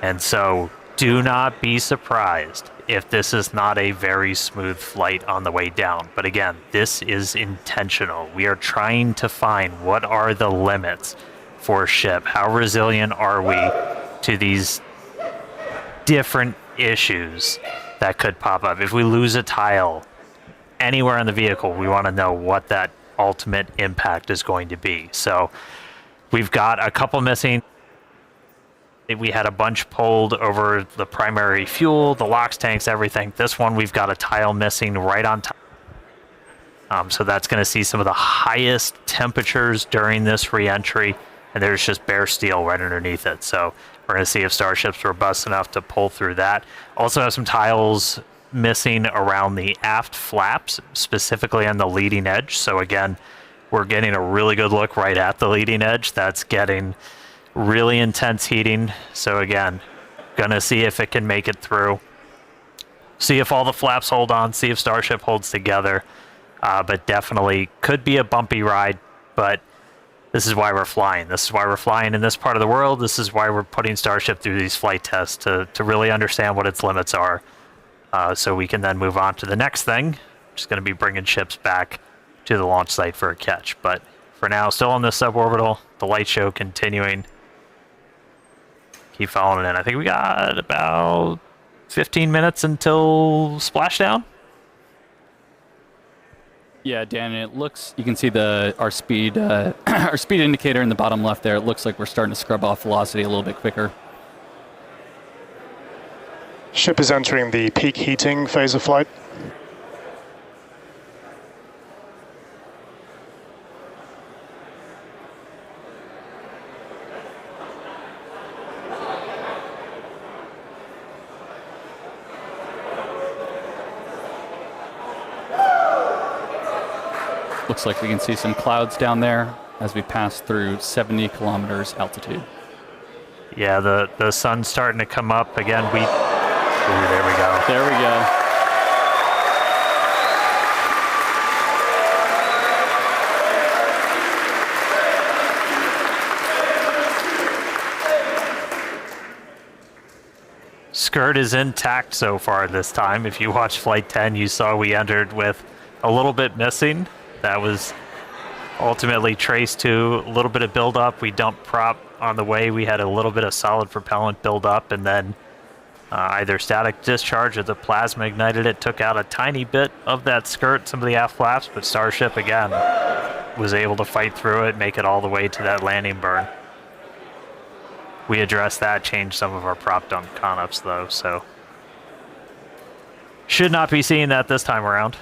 And so do not be surprised if this is not a very smooth flight on the way down. But again, this is intentional. We are trying to find what are the limits for a ship. How resilient are we to these different issues that could pop up? If we lose a tile anywhere in the vehicle, we want to know what that ultimate impact is going to be. So we've got a couple missing. We had a bunch pulled over the primary fuel, the LOX tanks, everything. This one, we've got a tile missing right on top. So that's going to see some of the highest temperatures during this re-entry, and there's just bare steel right underneath it. So we're going to see if Starship's robust enough to pull through that. Also have some tiles missing around the aft flaps, specifically on the leading edge. So again, we're getting a really good look right at the leading edge. That's getting really intense heating. So again, gonna see if it can make it through. See if all the flaps hold on, see if Starship holds together. But definitely could be a bumpy ride, but this is why we're flying. This is why we're flying in this part of the world. This is why we're putting Starship through these flight tests to really understand what its limits are. So we can then move on to the next thing, which is going to be bringing ships back to the launch site for a catch. But for now, still on this suborbital, the light show continuing. Keep following in. I think we got about 15 minutes until splashdown. Yeah, Dan, it looks, you can see our speed our speed indicator in the bottom left there. It looks like we're starting to scrub off velocity a little bit quicker. Ship is entering the peak heating phase of flight. Looks like we can see some clouds down there as we pass through 70 kilometers altitude. Yeah, the sun's starting to come up again. Ooh, there we go. There we go. Skirt is intact so far this time. If you watched Flight 10, you saw we entered with a little bit missing. That was ultimately traced to a little bit of buildup. We dumped prop on the way. We had a little bit of solid propellant buildup, and then either static discharge or the plasma ignited it, took out a tiny bit of that skirt, some of the aft flaps, but Starship, again, was able to fight through it, make it all the way to that landing burn. We addressed that, changed some of our prop dump con-ups, though, so should not be seeing that this time around.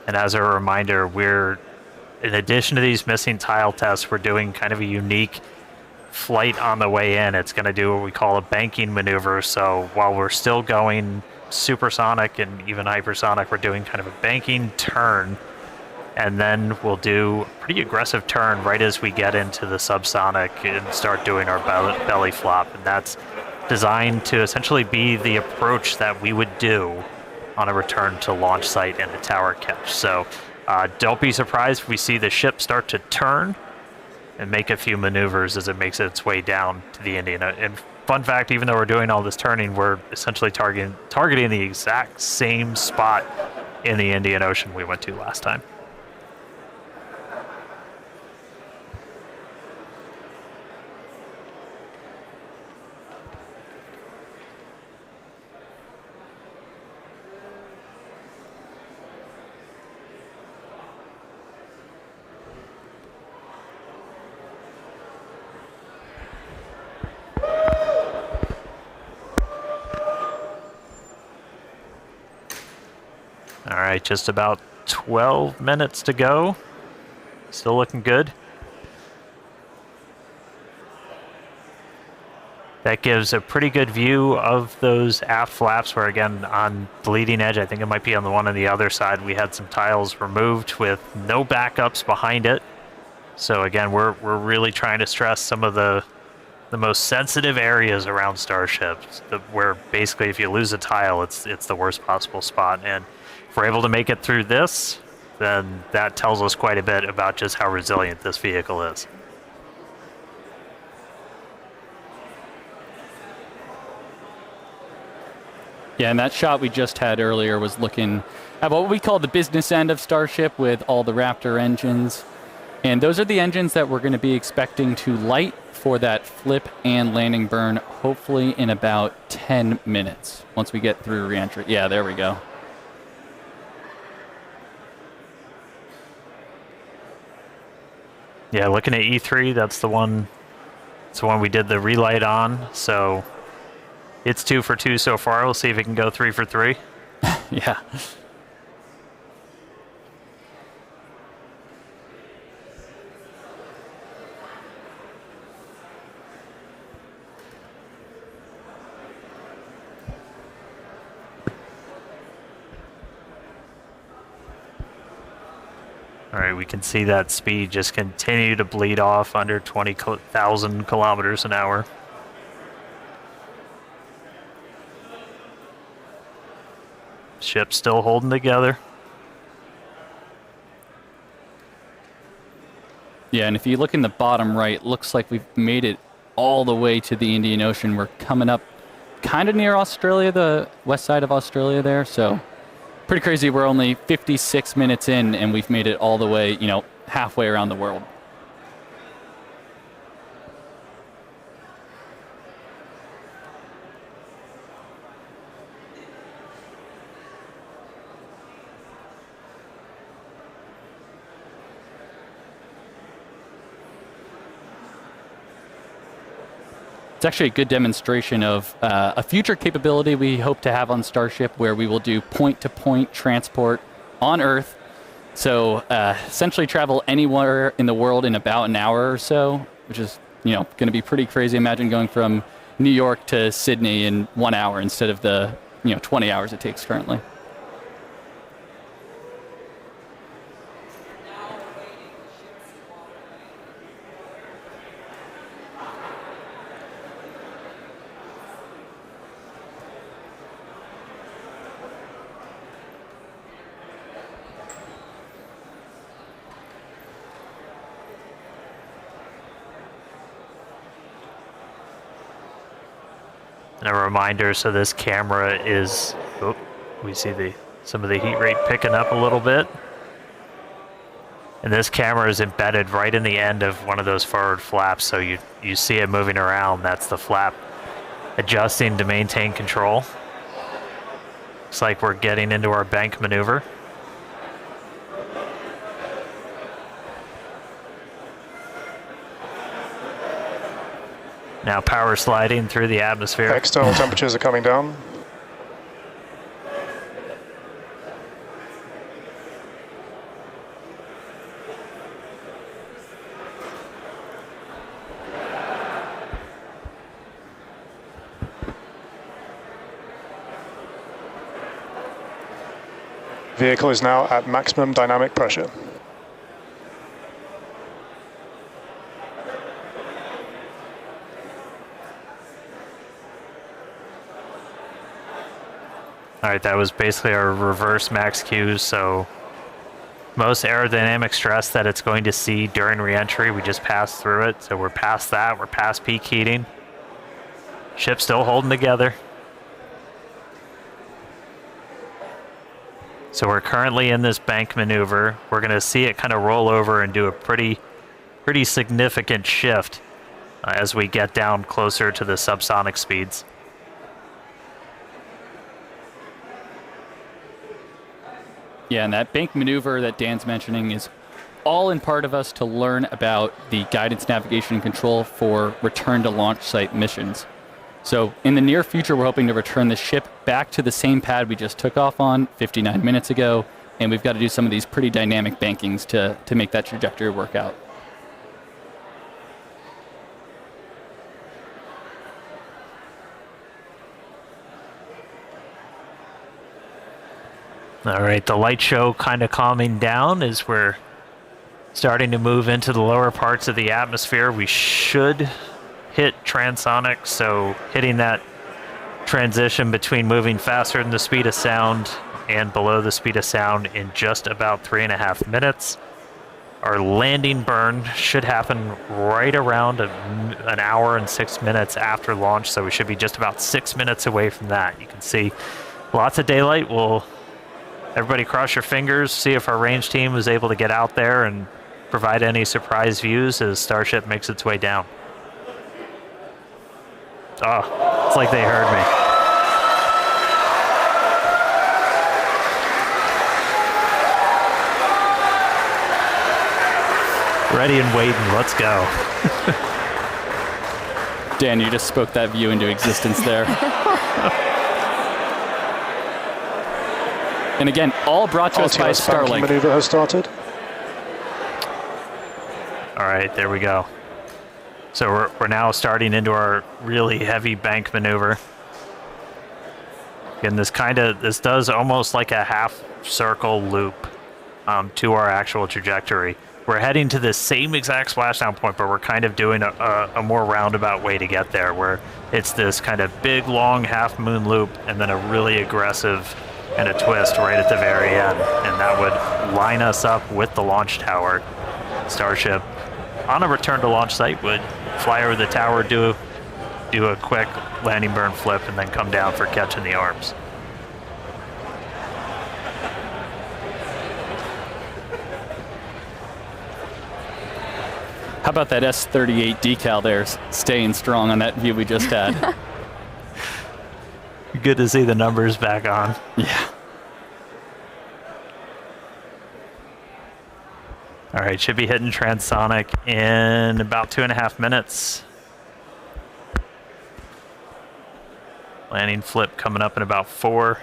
And as a reminder, in addition to these missing tile tests, we're doing kind of a unique flight on the way in. It's going to do what we call a banking maneuver. So while we're still going supersonic and even hypersonic, we're doing kind of a banking turn. And then we'll do a pretty aggressive turn right as we get into the subsonic and start doing our belly flop. And that's designed to essentially be the approach that we would do on a return to launch site and a tower catch. So don't be surprised if we see the ship start to turn and make a few maneuvers as it makes its way down to the Indian. And fun fact, even though we're doing all this turning, we're essentially targeting the exact same spot in the Indian Ocean we went to last time. All right, just about 12 minutes to go. Still looking good. That gives a pretty good view of those aft flaps where, again, on the leading edge, I think it might be on the one on the other side, we had some tiles removed with no backups behind it. So again, we're really trying to stress some of the most sensitive areas around Starships, where basically if you lose a tile, it's the worst possible spot. And if we're able to make it through this, then that tells us quite a bit about just how resilient this vehicle is. Yeah, and that shot we just had earlier was looking at what we call the business end of Starship with all the Raptor engines. And those are the engines that we're going to be expecting to light for that flip and landing burn, hopefully in about 10 minutes once we get through reentry. Yeah, there we go. Yeah, looking at E3, that's the one we did the relight on. So it's 2 for 2 so far. We'll see if it can go 3 for 3. Yeah. All right, we can see that speed just continue to bleed off under 20,000 kilometers an hour. Ship's still holding together. Yeah, and if you look in the bottom right, looks like we've made it all the way to the Indian Ocean. We're coming up kind of near Australia, the west side of Australia there, so pretty crazy. We're only 56 minutes in, and we've made it all the way, halfway around the world. It's actually a good demonstration of a future capability we hope to have on Starship, where we will do point-to-point transport on Earth. So essentially travel anywhere in the world in about an hour or so, which is going to be pretty crazy. Imagine going from New York to Sydney in 1 hour instead of the 20 hours it takes currently. And a reminder, so this camera is, we see some of the heat rate picking up a little bit. And this camera is embedded right in the end of one of those forward flaps, so you see it moving around. That's the flap adjusting to maintain control. Looks like we're getting into our bank maneuver. Now power sliding through the atmosphere. External temperatures are coming down. Vehicle is now at maximum dynamic pressure. All right, that was basically our reverse max Q, so most aerodynamic stress that it's going to see during re-entry, we just passed through it, so we're past that, we're past peak heating. Ship's still holding together. So we're currently in this bank maneuver. We're going to see it kind of roll over and do a pretty significant shift as we get down closer to the subsonic speeds. Yeah, and that bank maneuver that Dan's mentioning is all in part of us to learn about the guidance, navigation, and control for return to launch site missions. So in the near future, we're hoping to return the ship back to the same pad we just took off on 59 minutes ago, and we've got to do some of these pretty dynamic bankings to make that trajectory work out. All right, the light show kind of calming down as we're starting to move into the lower parts of the atmosphere. We should hit transonic, so hitting that transition between moving faster than the speed of sound and below the speed of sound in just about 3.5 minutes. Our landing burn should happen right around an hour and 6 minutes after launch, so we should be just about 6 minutes away from that. You can see lots of daylight. Everybody cross your fingers, see if our range team is able to get out there and provide any surprise views as Starship makes its way down. Oh, it's like they heard me. Ready and waiting, let's go. Dan, you just spoke that view into existence there. And again, all brought to us by Starlink. Maneuver has started. All right, there we go. So we're now starting into our really heavy bank maneuver. Again, this does almost like a half circle loop to our actual trajectory. We're heading to the same exact splashdown point, but we're kind of doing a more roundabout way to get there, where it's this kind of big, long half moon loop and then a really aggressive and a twist right at the very end, and that would line us up with the launch tower. Starship, on a return to launch site, would fly over the tower, do a quick landing burn flip, and then come down for catching the arms. How about that S38 decal there, staying strong on that view we just had? Good to see the numbers back on. Yeah. All right, should be hitting transonic in about 2.5 minutes. Landing flip coming up in about 4.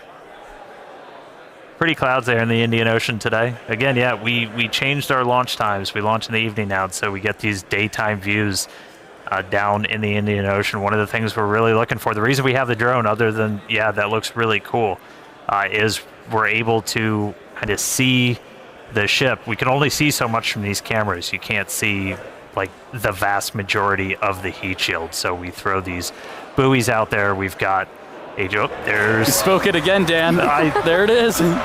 Pretty clouds there in the Indian Ocean today. Again, yeah, we changed our launch times. We launch in the evening now, so we get these daytime views down in the Indian Ocean. One of the things we're really looking for, the reason we have the drone, other than, yeah, that looks really cool, is we're able to kind of see the ship. We can only see so much from these cameras. You can't see like the vast majority of the heat shield. So we throw these buoys out there. We've got there's... You spoke it again, Dan. There it is. They're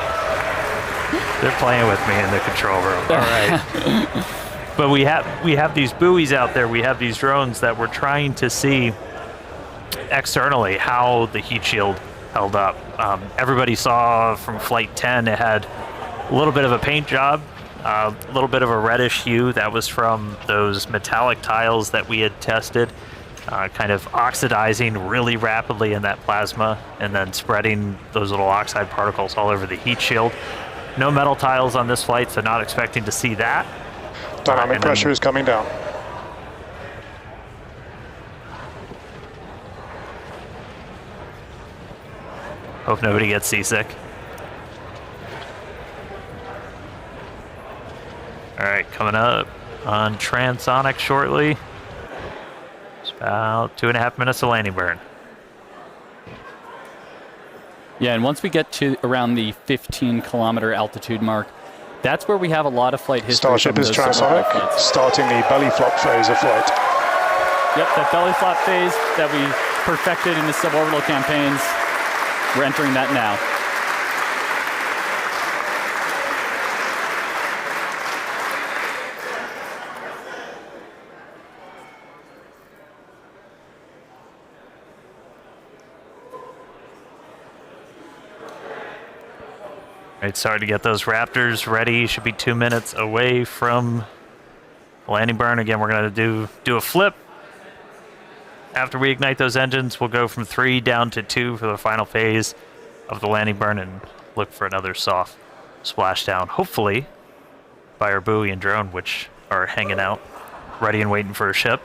playing with me in the control room. All right. But we have these buoys out there. We have these drones that we're trying to see externally how the heat shield held up. Everybody saw from Flight 10, it had a little bit of a paint job, a little bit of a reddish hue. That was from those metallic tiles that we had tested. Kind of oxidizing really rapidly in that plasma and then spreading those little oxide particles all over the heat shield. No metal tiles on this flight, so not expecting to see that. Dynamic pressure is coming down. Hope nobody gets seasick. All right, coming up on transonic shortly. About 2.5 minutes of landing burn. Yeah, and once we get to around the 15-kilometer altitude mark, that's where we have a lot of flight history. Starship is transonic, starting the belly flop phase of flight. Yep, that belly flop phase that we perfected in the suborbital campaigns, we're entering that now. Right, sorry to get those Raptors ready. Should be 2 minutes away from landing burn. Again, we're going to do a flip. After we ignite those engines, we'll go from 3 down to 2 for the final phase of the landing burn and look for another soft splashdown, hopefully by our buoy and drone, which are hanging out, ready and waiting for a ship.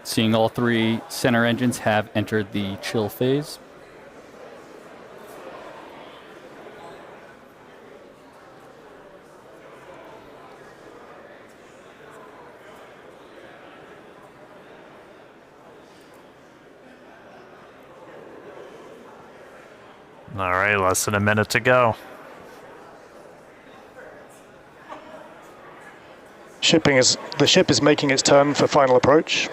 Seeing all 3 center engines have entered the chill phase. All right, less than a minute to go. The ship is making its turn for final approach.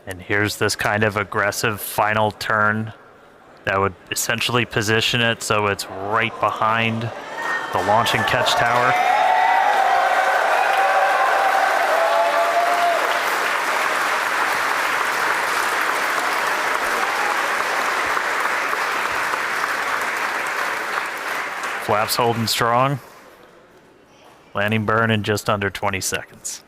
And here's this kind of aggressive final turn that would essentially position it so it's right behind the launch and catch tower. Flaps holding strong. Landing burn in just under 20 seconds.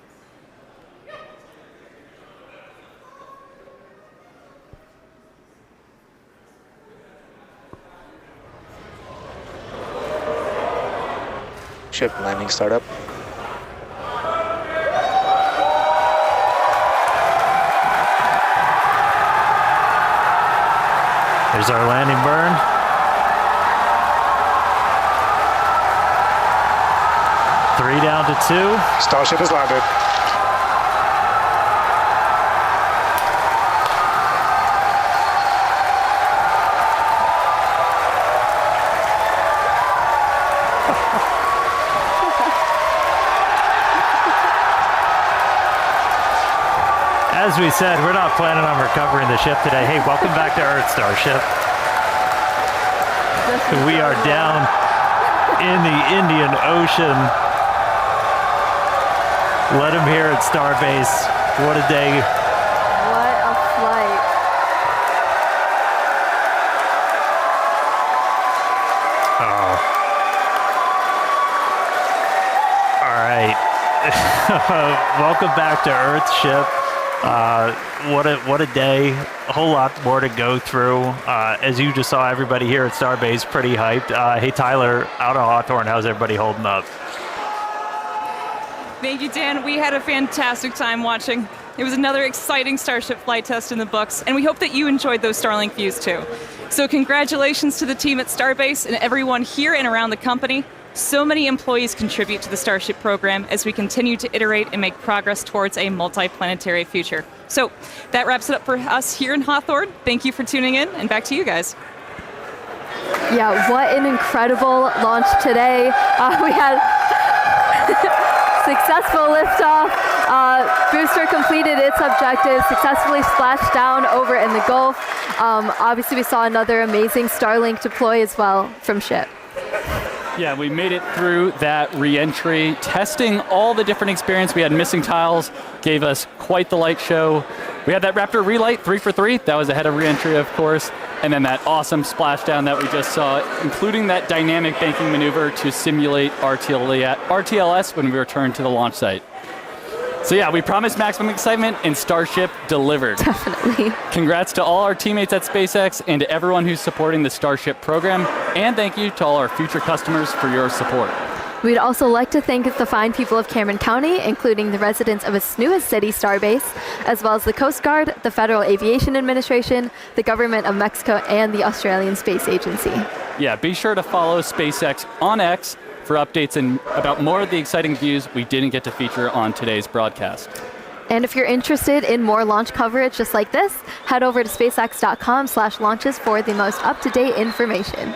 Ship landing startup. There's our landing burn. Three down to 2. Starship has landed. As we said, we're not planning on recovering the ship today. Hey, welcome back to Earth, Starship. We are down in the Indian Ocean. Let him hear at Starbase. What a day. What a flight. Oh. All right. Welcome back to Earth Ship. What a day. A whole lot more to go through. As you just saw, everybody here at Starbase pretty hyped. Hey, Tyler, out of Hawthorne, how's everybody holding up? Thank you, Dan. We had a fantastic time watching. It was another exciting Starship flight test in the books, and we hope that you enjoyed those Starlink views too. So congratulations to the team at Starbase and everyone here and around the company. So many employees contribute to the Starship program as we continue to iterate and make progress towards a multi-planetary future. So that wraps it up for us here in Hawthorne. Thank you for tuning in, and back to you guys. Yeah, what an incredible launch today. We had successful liftoff. Booster completed its objective, successfully splashed down over in the Gulf. Obviously, we saw another amazing Starlink deploy as well from ship. Yeah, we made it through that re-entry, testing all the different experience. We had missing tiles, gave us quite the light show. We had that Raptor relight, 3 for 3. That was ahead of re-entry, of course. And then that awesome splashdown that we just saw, including that dynamic banking maneuver to simulate RTLS when we returned to the launch site. So yeah, we promised maximum excitement, and Starship delivered. Definitely. Congrats to all our teammates at SpaceX and to everyone who's supporting the Starship program. And thank you to all our future customers for your support. We'd also like to thank the fine people of Cameron County, including the residents of its newest city, Starbase, as well as the Coast Guard, the Federal Aviation Administration, the Government of Mexico, and the Australian Space Agency. Yeah, be sure to follow SpaceX on X for updates and about more of the exciting views we didn't get to feature on today's broadcast. And if you're interested in more launch coverage just like this, head over to spacex.com/launches for the most up-to-date information.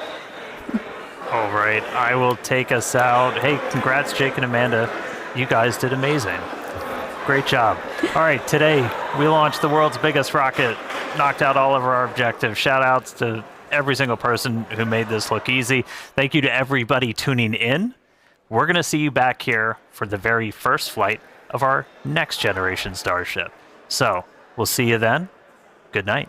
All right, I will take us out. Hey, congrats, Jake and Amanda. You guys did amazing. Great job. All right, today we launched the world's biggest rocket, knocked out all of our objectives. Shout outs to every single person who made this look easy. Thank you to everybody tuning in. We're going to see you back here for the very first flight of our next generation Starship. So we'll see you then. Good night.